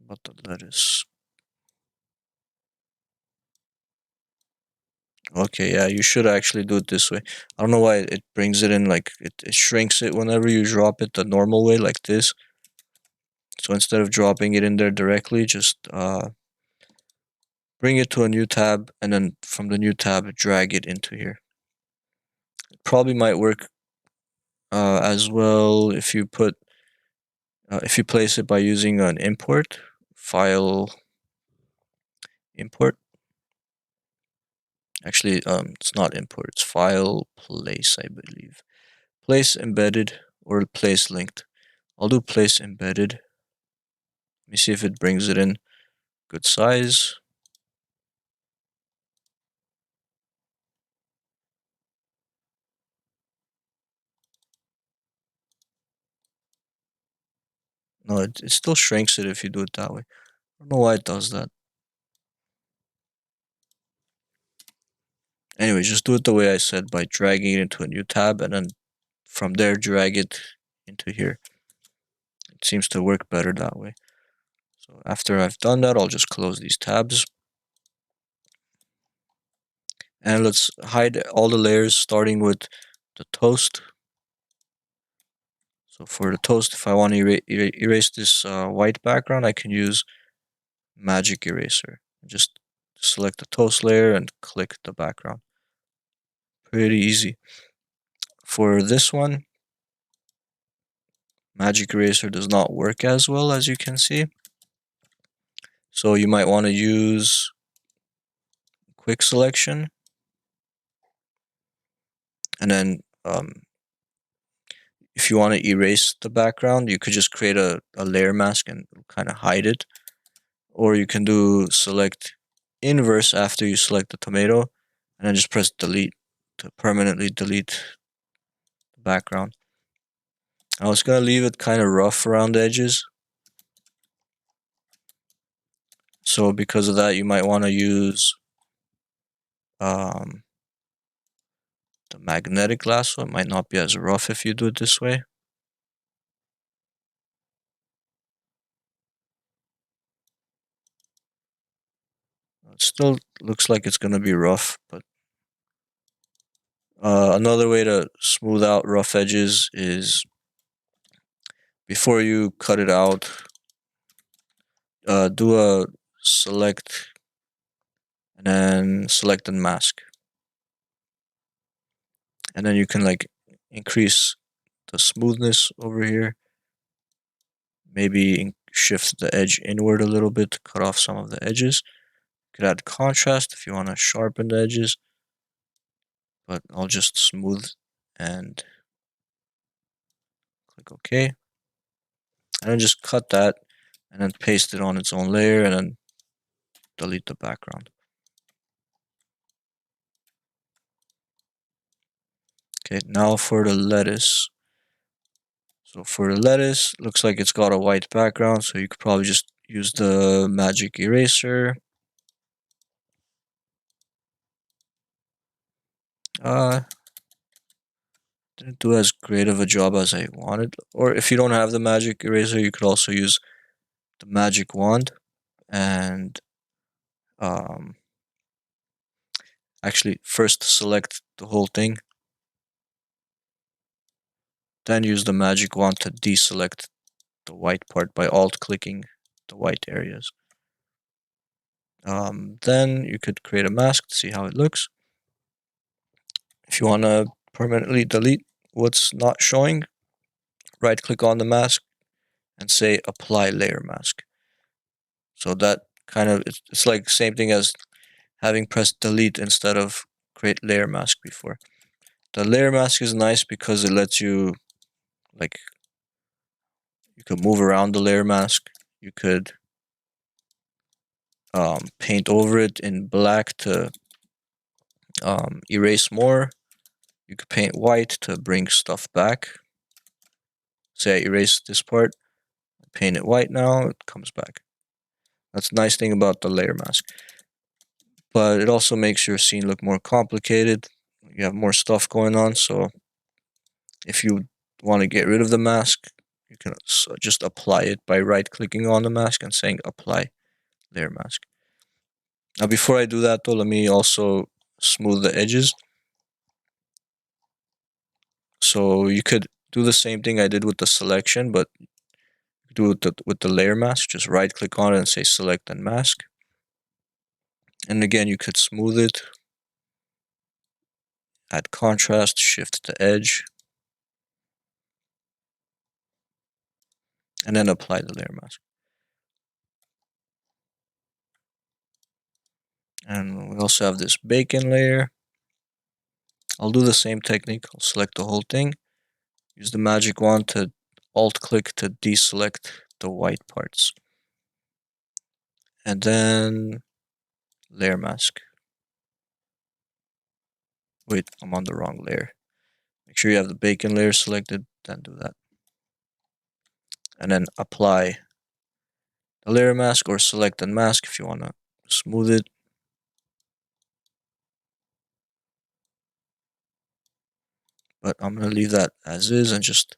About the lettuce. Okay, yeah, you should actually do it this way. I don't know why it brings it in like it shrinks it whenever you drop it the normal way like this. So instead of dropping it in there directly, just bring it to a new tab and then from the new tab drag it into here. It probably might work as well if you place it by using an import file import. Actually, it's not import, it's file place, I believe. Place embedded or place linked. I'll do place embedded. Let me see if it brings it in good size. No, it still shrinks it if you do it that way. I don't know why it does that. Anyway, just do it the way I said by dragging it into a new tab and then from there drag it into here. It seems to work better that way. So after I've done that, I'll just close these tabs. And let's hide all the layers starting with the toast. So for the toast, if I want to erase this white background, I can use magic eraser. Just select the toast layer and click the background. Pretty easy. For this one, magic eraser does not work as well as you can see. So you might want to use quick selection. And then if you want to erase the background, you could just create a layer mask and kind of hide it. Or you can do select inverse after you select the tomato and then just press delete to permanently delete the background. I was going to leave it kind of rough around the edges. So because of that, you might want to use the magnetic lasso. It might not be as rough if you do it this way. It still looks like it's going to be rough, but another way to smooth out rough edges is before you cut it out, do a select and then select and mask. And then you can like increase the smoothness over here. Maybe shift the edge inward a little bit to cut off some of the edges. You could add contrast if you want to sharpen the edges. But I'll just smooth and click OK. And then just cut that and then paste it on its own layer and then delete the background. Okay, now for the lettuce. So for the lettuce, looks like it's got a white background, so you could probably just use the magic eraser. Didn't do as great of a job as I wanted. Or if you don't have the magic eraser, you could also use the magic wand and actually first select the whole thing, then use the magic wand to deselect the white part by alt clicking the white areas. Then you could create a mask to see how it looks. If you want to permanently delete what's not showing, right click on the mask and say apply layer mask. So that kind of, it's like same thing as having pressed delete instead of create layer mask before. The layer mask is nice because it lets you, like, you could move around the layer mask. You could paint over it in black to erase more. You could paint white to bring stuff back. Say I erase this part, paint it white now, it comes back. That's the nice thing about the layer mask. But it also makes your scene look more complicated. You have more stuff going on, so if you want to get rid of the mask, you can just apply it by right clicking on the mask and saying apply layer mask. Now before I do that though, let me also smooth the edges. So you could do the same thing I did with the selection, but do it with the layer mask. Just right click on it and say select and mask. And again, you could smooth it, add contrast, shift the edge, and then apply the layer mask. And we also have this bacon layer. I'll do the same technique. I'll select the whole thing, use the magic wand to alt click to deselect the white parts, and then layer mask. Wait, I'm on the wrong layer. Make sure you have the bacon layer selected, then do that. And then apply the layer mask or select and mask if you want to smooth it. But I'm going to leave that as is and just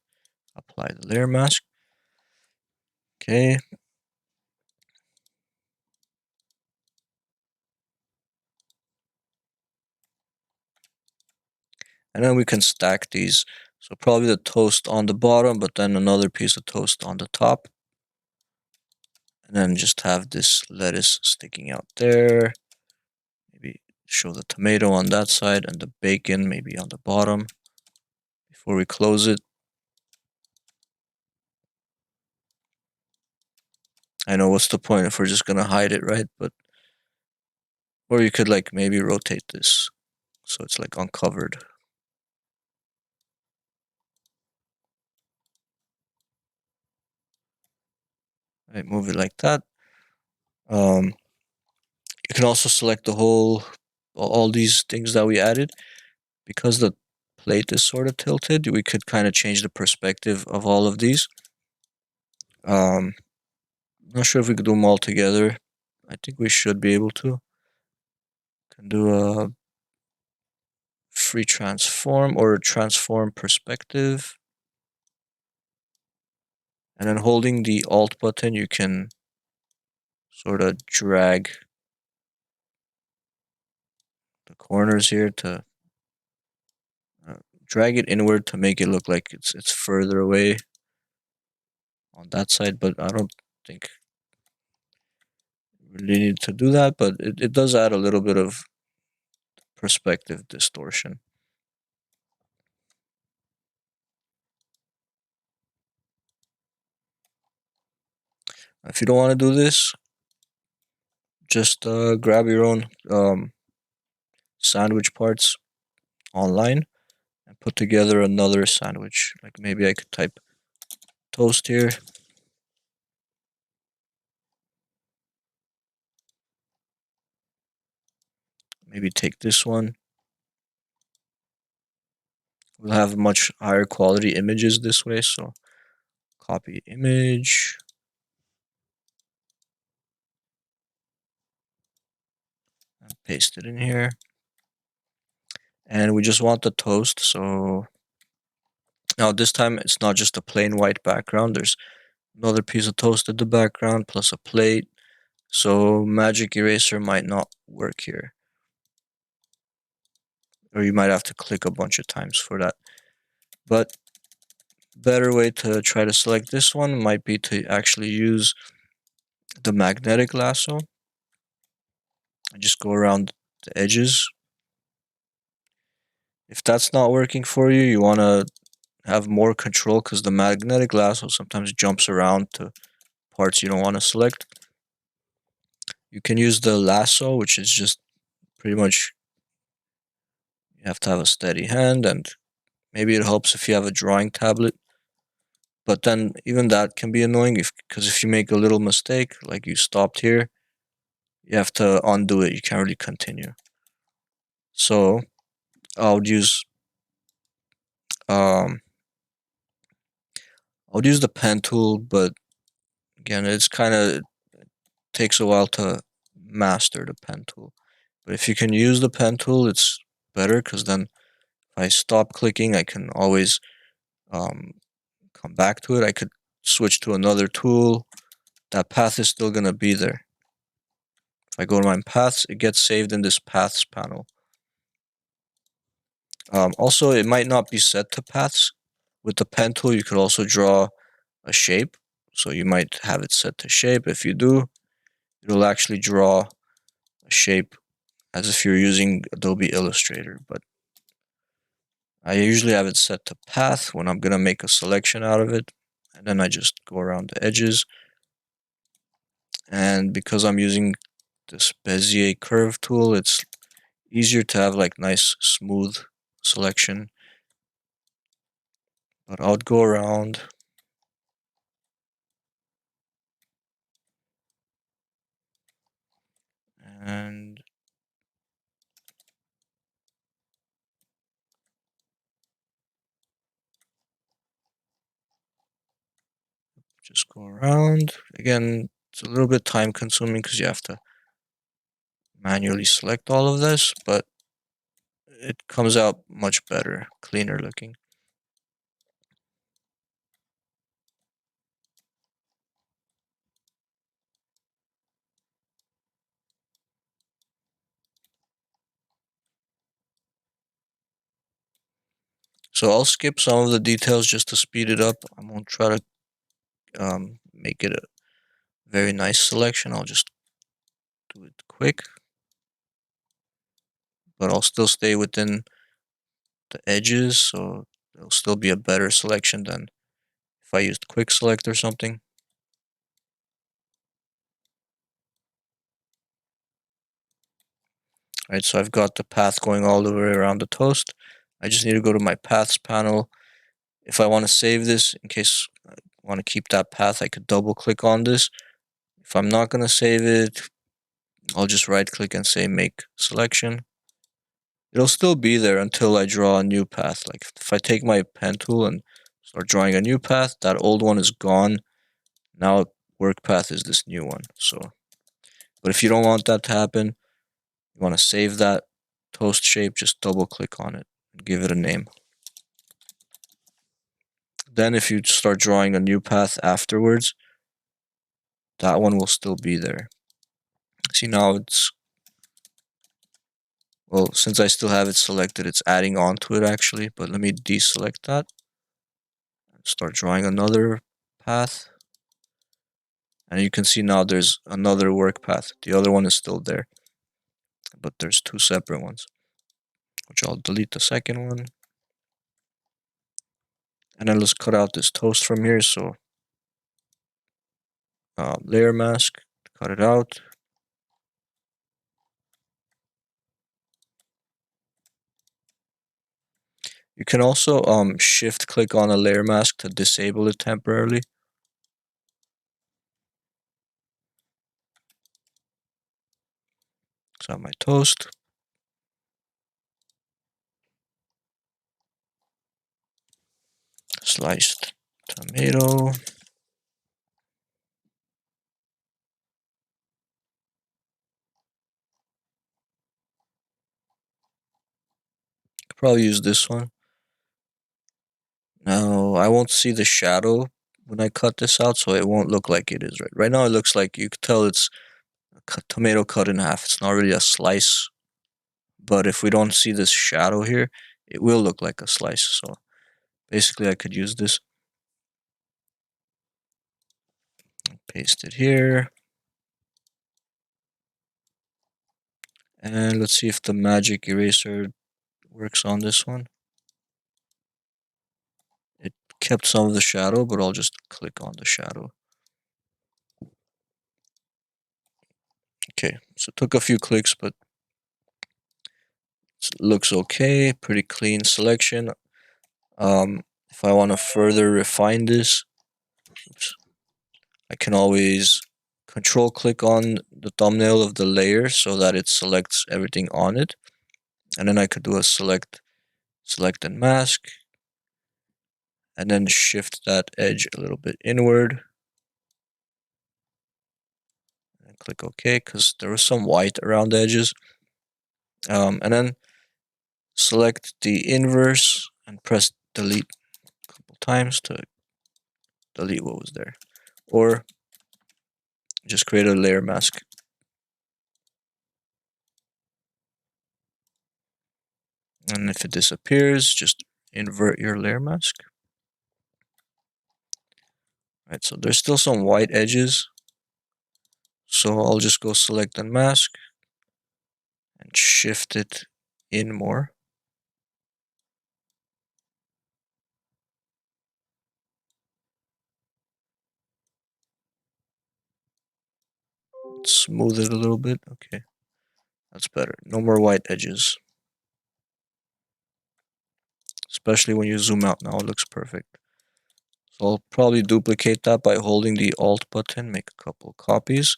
apply the layer mask. Okay. And then we can stack these. So probably the toast on the bottom, but then another piece of toast on the top. And then just have this lettuce sticking out there. Maybe show the tomato on that side and the bacon maybe on the bottom before we close it. I know, what's the point if we're just gonna hide it, right? But or you could like maybe rotate this so it's like uncovered. Right, move it like that. You can also select the whole, all these things that we added. Because the plate is sort of tilted, we could kind of change the perspective of all of these. Not sure if we could do them all together. I think we should be able to. Can do a free transform or transform perspective. And then holding the Alt button, you can sort of drag the corners here to drag it inward to make it look like it's further away on that side, but I don't think we really need to do that, but it does add a little bit of perspective distortion. If you don't want to do this, just grab your own sandwich parts online and put together another sandwich. Like maybe I could type toast here. Maybe take this one. We'll have much higher quality images this way, so copy image. And paste it in here. And we just want the toast, so now this time it's not just a plain white background, there's another piece of toast in the background plus a plate, so magic eraser might not work here, or you might have to click a bunch of times for that. But better way to try to select this one might be to actually use the magnetic lasso and just go around the edges. If that's not working for you, you want to have more control because the magnetic lasso sometimes jumps around to parts you don't want to select. You can use the lasso, which is just pretty much, you have to have a steady hand, and maybe it helps if you have a drawing tablet. But then even that can be annoying because if you make a little mistake, like you stopped here, you have to undo it. You can't really continue. So I would use um I would use the pen tool, but again, it's kind of takes a while to master the pen tool. But if you can use the pen tool, it's better because then if I stop clicking, I can always come back to it. I could switch to another tool, that path is still going to be there. If I go to my paths, it gets saved in this paths panel. Also, it might not be set to paths. With the pen tool, you could also draw a shape. So you might have it set to shape. If you do, it'll actually draw a shape as if you're using Adobe Illustrator. But I usually have it set to path when I'm going to make a selection out of it. And then I just go around the edges. And because I'm using this Bezier curve tool, it's easier to have like nice smooth selection. But I'll go around and just go around. Again, it's a little bit time consuming because you have to manually select all of this, but it comes out much better, cleaner looking. So I'll skip some of the details just to speed it up. I won't try to make it a very nice selection. I'll just do it quick, but I'll still stay within the edges, so it'll still be a better selection than if I used quick select or something. Alright, so I've got the path going all the way around the toast. I just need to go to my paths panel. If I want to save this, in case I want to keep that path, I could double click on this. If I'm not going to save it, I'll just right click and say make selection. It'll still be there until I draw a new path. Like if I take my pen tool and start drawing a new path, that old one is gone. Now work path is this new one. But if you don't want that to happen, you want to save that toast shape, just double click on it and give it a name. Then if you start drawing a new path afterwards, that one will still be there. See, now it's, well, since I still have it selected, it's adding on to it actually, but let me deselect that and start drawing another path. And you can see now there's another work path. The other one is still there, but there's two separate ones, which I'll delete the second one. And then let's cut out this toast from here. So layer mask, cut it out. You can also shift click on a layer mask to disable it temporarily. So I have my toast. Sliced tomato. Could probably use this one. Now I won't see the shadow when I cut this out, so it won't look like it is right. Right now it looks like you could tell it's a tomato cut in half. It's not really a slice. But if we don't see this shadow here, it will look like a slice. So basically I could use this. Paste it here. And let's see if the magic eraser works on this one. It kept some of the shadow, but I'll just click on the shadow. Okay, so it took a few clicks, but it looks okay. Pretty clean selection. If I want to further refine this, I can always control click on the thumbnail of the layer so that it selects everything on it. And then I could do a select and mask, and then shift that edge a little bit inward. And click OK, because there was some white around the edges. And then select the inverse and press delete a couple times to delete what was there. Or just create a layer mask. And if it disappears, just invert your layer mask. Right, so there's still some white edges. So I'll just go select unmask and shift it in more. Smooth it a little bit. Okay, that's better. No more white edges. Especially when you zoom out now, it looks perfect. So I'll probably duplicate that by holding the Alt button, make a couple copies.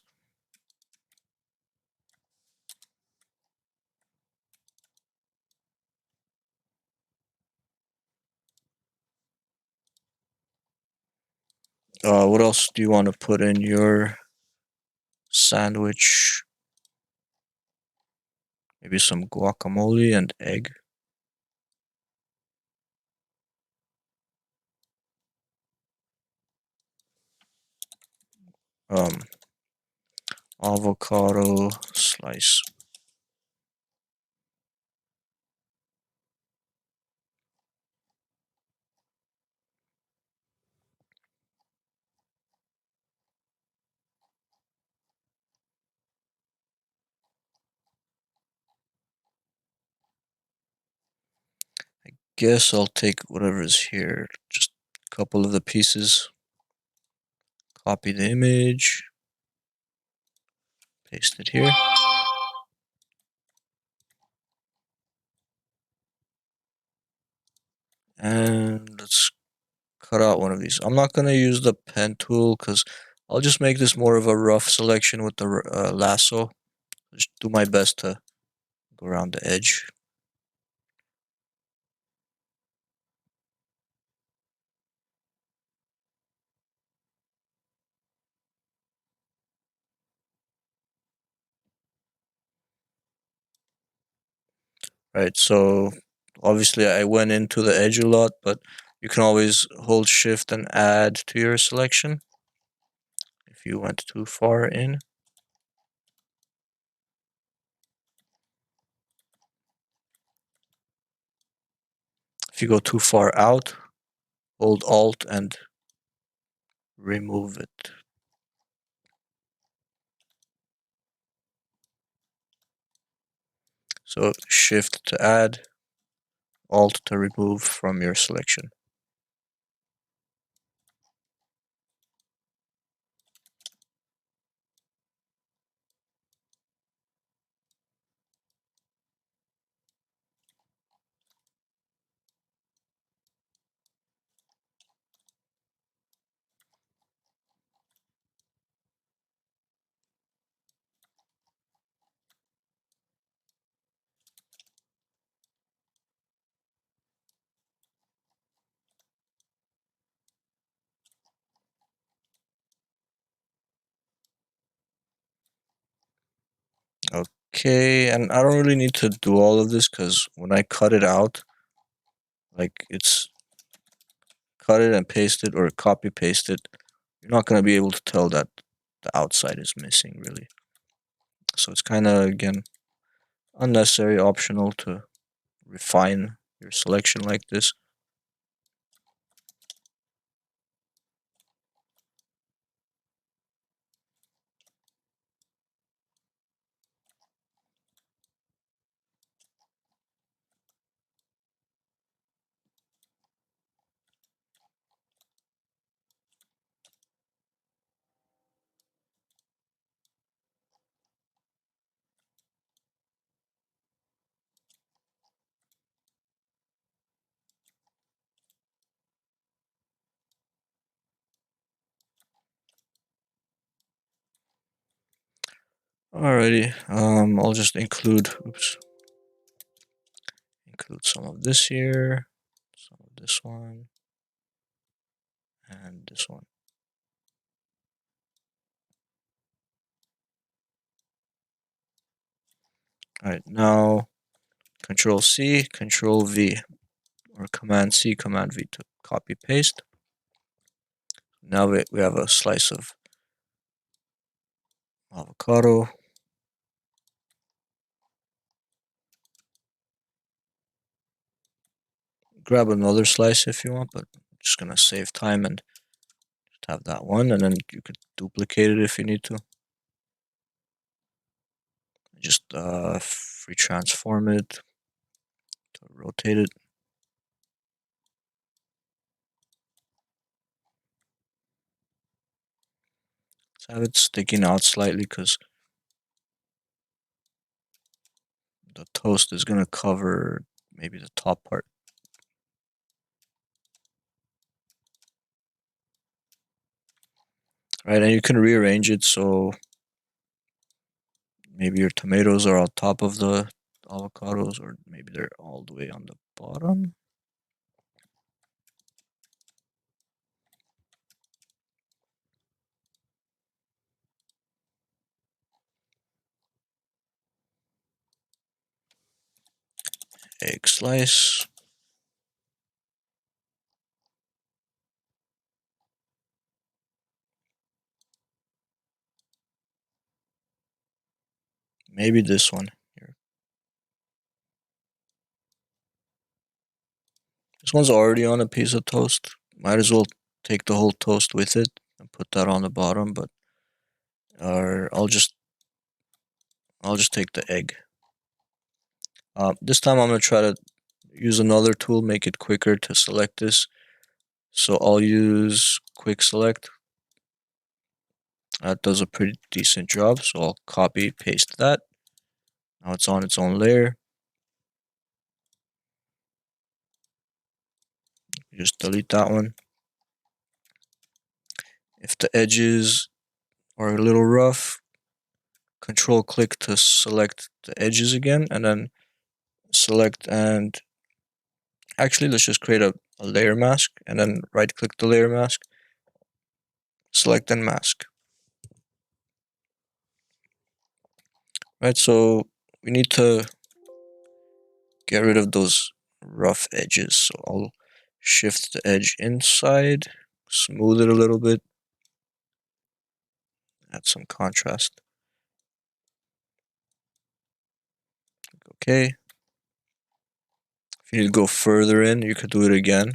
What else do you want to put in your sandwich? Maybe some guacamole and egg. Um, Avocado slice. Guess I'll take whatever's here. Just a couple of the pieces. Copy the image. Paste it here. And let's cut out one of these. I'm not going to use the pen tool because I'll just make this more of a rough selection with the lasso. Just do my best to go around the edge. Right, so obviously I went into the edge a lot, but you can always hold shift and add to your selection if you went too far in. If you go too far out, hold Alt and remove it. So shift to add, Alt to remove from your selection. Okay, and I don't really need to do all of this because when I cut it out, like it's cut it and paste it or copy paste it, you're not going to be able to tell that the outside is missing really. So it's kind of, again, unnecessary, optional to refine your selection like this. Alrighty, I'll just include some of this here, some of this one, and this one. Alright, now Control C, Control V, or Command C, Command V to copy paste. Now we have a slice of avocado. Grab another slice if you want, but I'm just gonna save time and just have that one, and then you could duplicate it if you need to. Just free transform it to rotate it. Let's have it sticking out slightly because the toast is gonna cover maybe the top part. Right, and you can rearrange it so maybe your tomatoes are on top of the avocados, or maybe they're all the way on the bottom. Egg slice. Maybe this one here. This one's already on a piece of toast. Might as well take the whole toast with it and put that on the bottom, but or I'll just take the egg. This time I'm gonna try to use another tool, make it quicker to select this. So I'll use quick select. That does a pretty decent job. So I'll copy paste that. Now it's on its own layer. Just delete that one. If the edges are a little rough, control click to select the edges again, and then select and actually let's just create a layer mask and then right click the layer mask, select and mask. Right, so we need to get rid of those rough edges. So I'll shift the edge inside, smooth it a little bit, add some contrast. Okay. If you need to go further in, you could do it again,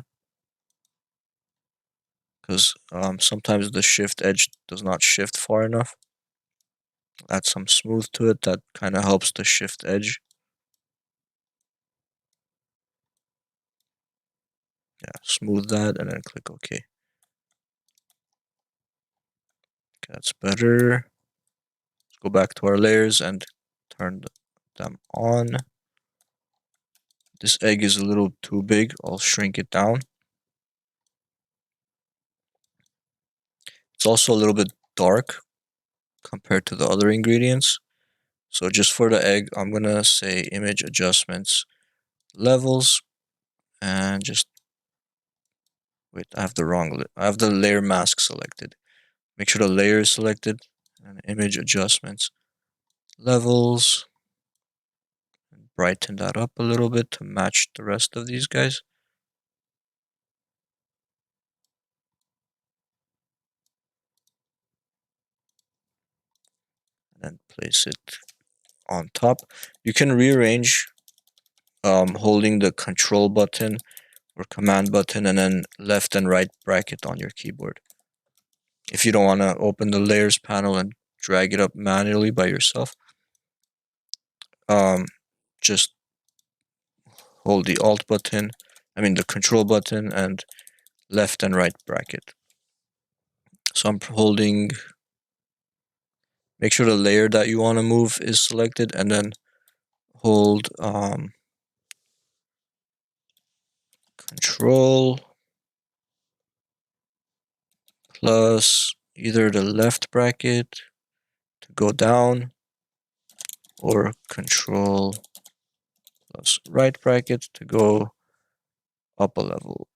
because sometimes the shift edge does not shift far enough. Add some smooth to it, that kind of helps the shift edge. Yeah, smooth that and then click OK. Okay, that's better. Let's go back to our layers and turn them on. This egg is a little too big. I'll shrink it down. It's also a little bit dark compared to the other ingredients. So just for the egg, I'm gonna say image adjustments, levels, and just wait, I have the layer mask selected. Make sure the layer is selected and image adjustments, levels, and brighten that up a little bit to match the rest of these guys. And then place it on top. You can rearrange holding the control button or command button and then left and right bracket on your keyboard. If you don't want to open the layers panel and drag it up manually by yourself, just hold the alt button, the control button, and left and right bracket. So I'm holding, make sure the layer that you want to move is selected, and then hold control plus either the left bracket to go down or control plus right bracket to go up a level.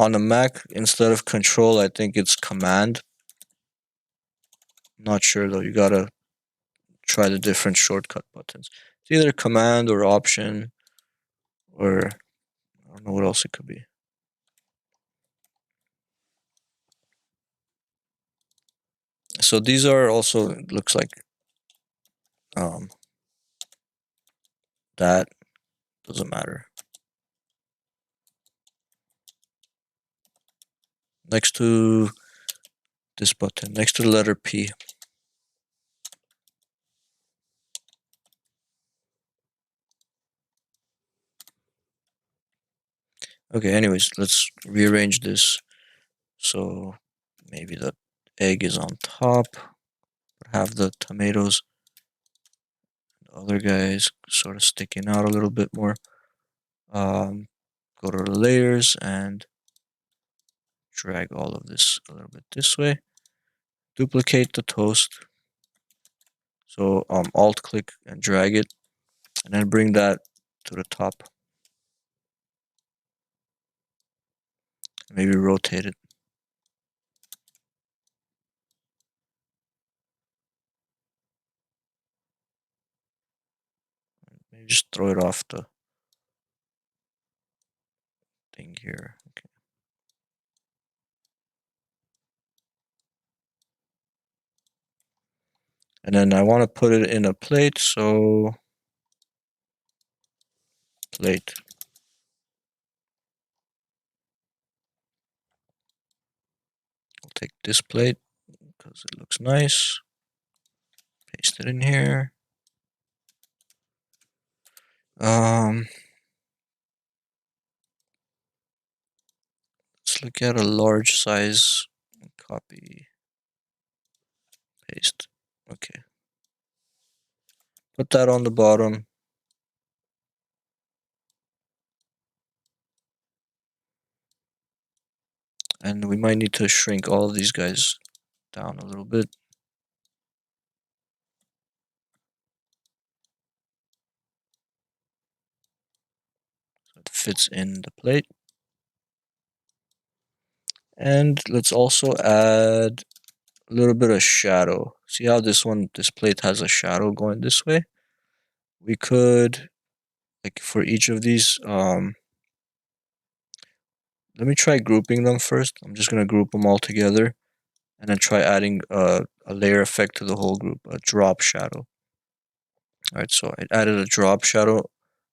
On the Mac, instead of Control, I think it's Command. I'm not sure though. You gotta try the different shortcut buttons. It's either Command or Option, or I don't know what else it could be. So these are also, it looks like um, that doesn't matter. Next to this button, next to the letter P. Okay, anyways, let's rearrange this. So maybe the egg is on top, have the tomatoes, the other guys sort of sticking out a little bit more. Go to the layers and drag all of this a little bit this way. Duplicate the toast. So Alt click and drag it, and then bring that to the top. Maybe rotate it. Maybe just throw it off the thing here. Okay. And then I want to put it in a plate, so plate. I'll take this plate because it looks nice. Paste it in here. Let's look at a large size. Copy, paste. Okay. Put that on the bottom. And we might need to shrink all of these guys down a little bit. So it fits in the plate. And let's also add a little bit of shadow. See how this plate has a shadow going this way? We could, like for each of these, let me try grouping them first. I'm just going to group them all together and then try adding a layer effect to the whole group, a drop shadow. Alright, so I added a drop shadow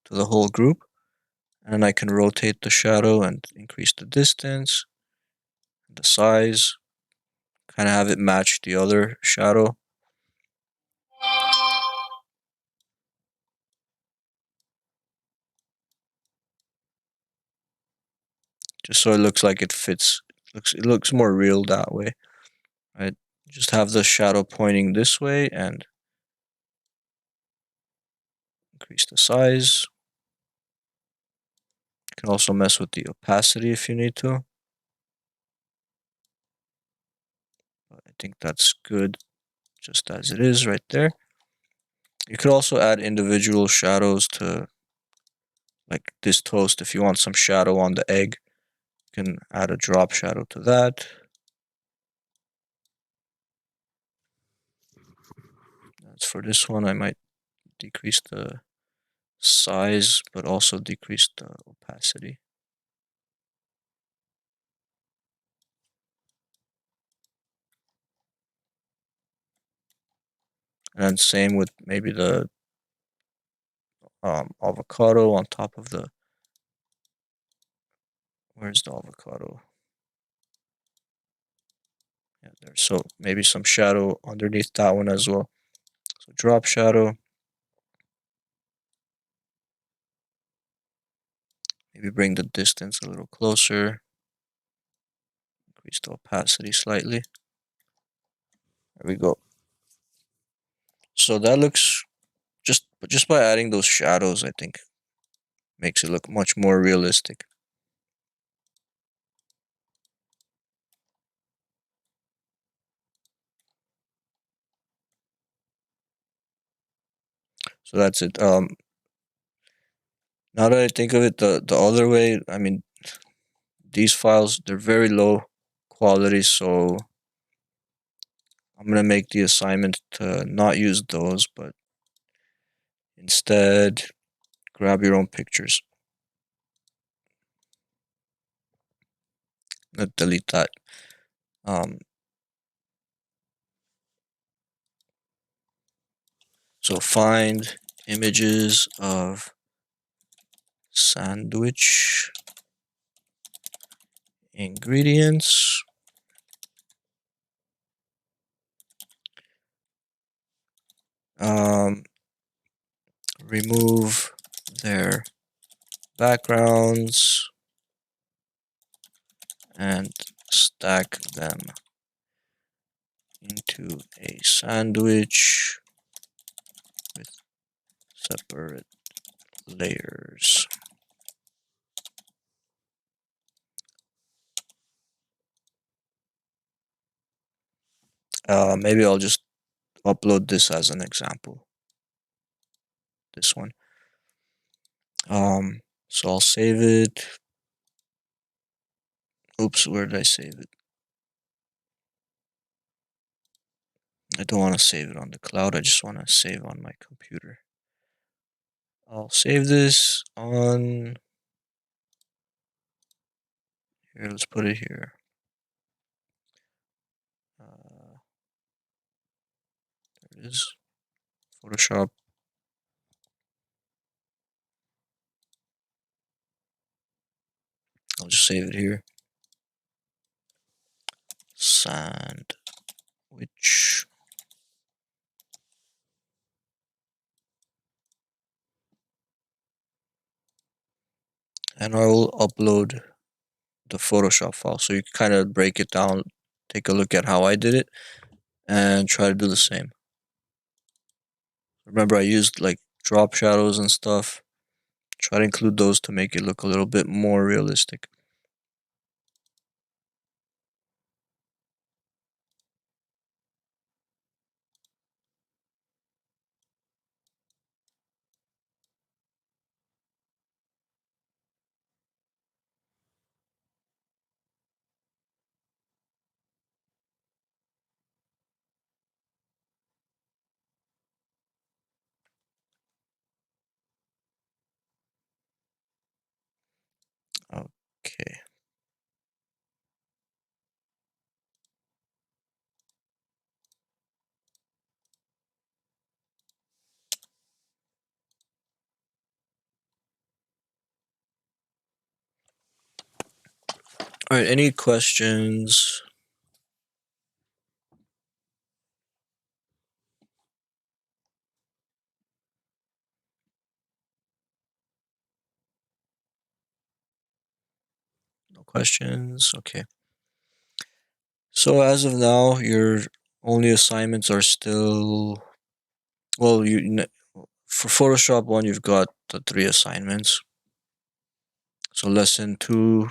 to the whole group, and I can rotate the shadow and increase the distance, the size, kind of have it match the other shadow. Just so it looks like it fits. It looks more real that way. Right? Just have the shadow pointing this way and increase the size. You can also mess with the opacity if you need to. But I think that's good just as it is right there. You could also add individual shadows to, like this toast. If you want some shadow on the egg, you can add a drop shadow to that. As for this one, I might decrease the size, but also decrease the opacity. And same with maybe the avocado on top of the, where's the avocado? Yeah, there. So maybe some shadow underneath that one as well. So drop shadow. Maybe bring the distance a little closer. Increase the opacity slightly. There we go. So that looks, just by adding those shadows, I think makes it look much more realistic. So that's it. Now that I think of it, the other way, I mean, these files, they're very low quality, so I'm going to make the assignment to not use those, but instead grab your own pictures. Let's delete that. So find images of sandwich ingredients. Remove their backgrounds and stack them into a sandwich with separate layers. Maybe I'll just upload this as an example. This one. So I'll save it. Oops, where did I save it? I don't want to save it on the cloud. I just want to save on my computer. I'll save this on here. Let's put it here. There it is. Photoshop. I'll just save it here. Sandwich. And I will upload the Photoshop file. So you can kind of break it down, take a look at how I did it, and try to do the same. Remember, I used like drop shadows and stuff. Try to include those to make it look a little bit more realistic. Okay. All right, any questions? No questions? Okay. So as of now, your only assignments are still, well, for Photoshop 1, you've got the 3 assignments. So lesson 2,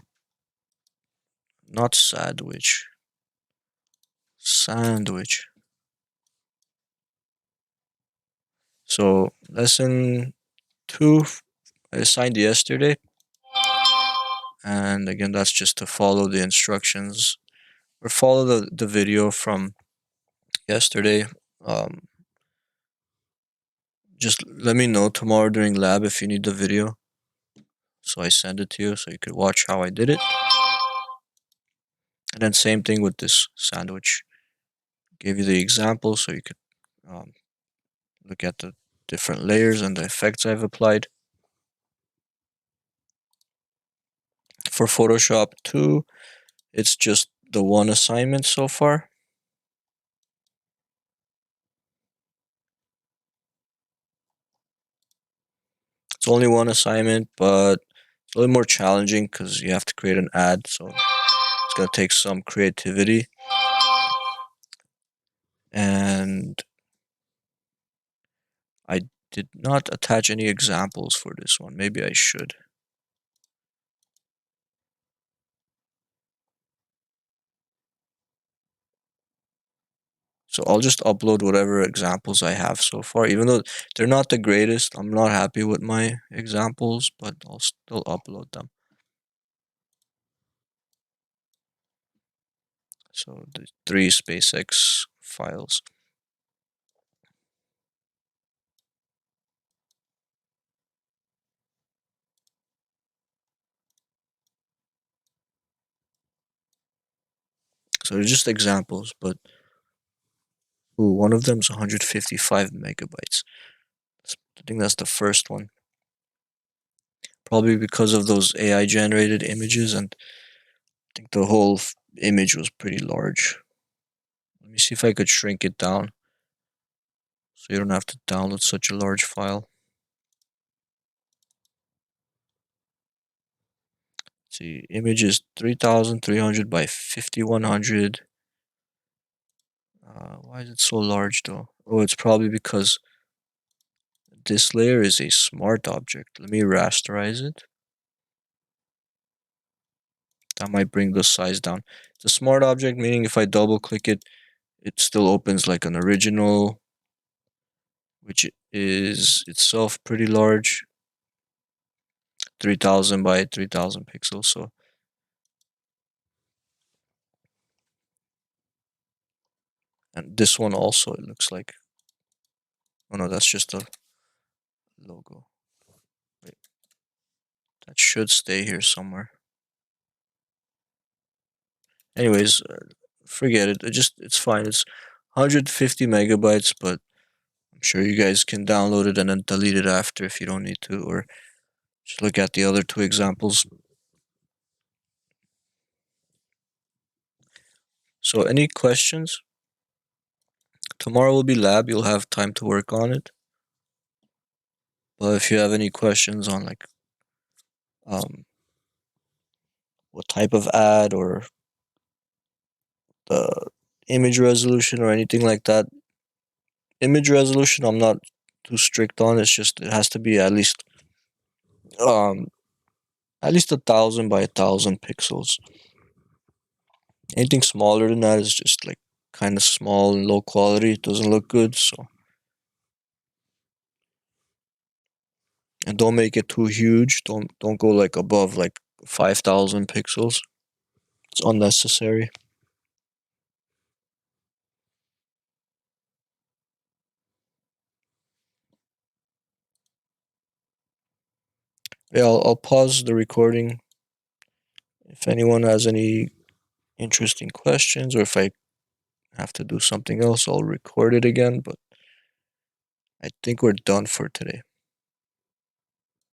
not sandwich, sandwich. So lesson 2, I assigned yesterday. And again, that's just to follow the instructions or follow the video from yesterday. Just let me know tomorrow during lab if you need the video. So I send it to you so you could watch how I did it. And then same thing with this sandwich. Give you the example so you could look at the different layers and the effects I've applied. For Photoshop 2, it's just the one assignment so far. It's only one assignment, but it's a little more challenging because you have to create an ad, so it's going to take some creativity. And I did not attach any examples for this one. Maybe I should. So I'll just upload whatever examples I have so far. Even though they're not the greatest, I'm not happy with my examples, but I'll still upload them. So the three SpaceX files. So they're just examples, but one of them is 155 megabytes. I think that's the first one. Probably because of those AI generated images, and I think the whole image was pretty large. Let me see if I could shrink it down so you don't have to download such a large file. Let's see, image is 3300 by 5100. Why is it so large though? Oh, it's probably because this layer is a smart object. Let me rasterize it. That might bring the size down. It's a smart object, meaning if I double click it, it still opens like an original, which is itself pretty large, 3000 by 3000 pixels. So, and this one also, it looks like, oh no, that's just a logo. Wait, that should stay here somewhere. Anyways, forget it. It's fine. It's 150 megabytes, but I'm sure you guys can download it and then delete it after if you don't need to, or just look at the other two examples. So, any questions? Tomorrow will be lab. You'll have time to work on it. But if you have any questions on like um, what type of ad or the image resolution or anything like that, image resolution I'm not too strict on. It's just it has to be um at least 1000 by 1000 pixels. Anything smaller than that is just like kind of small and low quality. It doesn't look good. So, and don't make it too huge. Don't go like above like 5000 pixels. It's unnecessary. Yeah, I'll pause the recording. If anyone has any interesting questions, or if I have to do something else, I'll record it again. But I think we're done for today.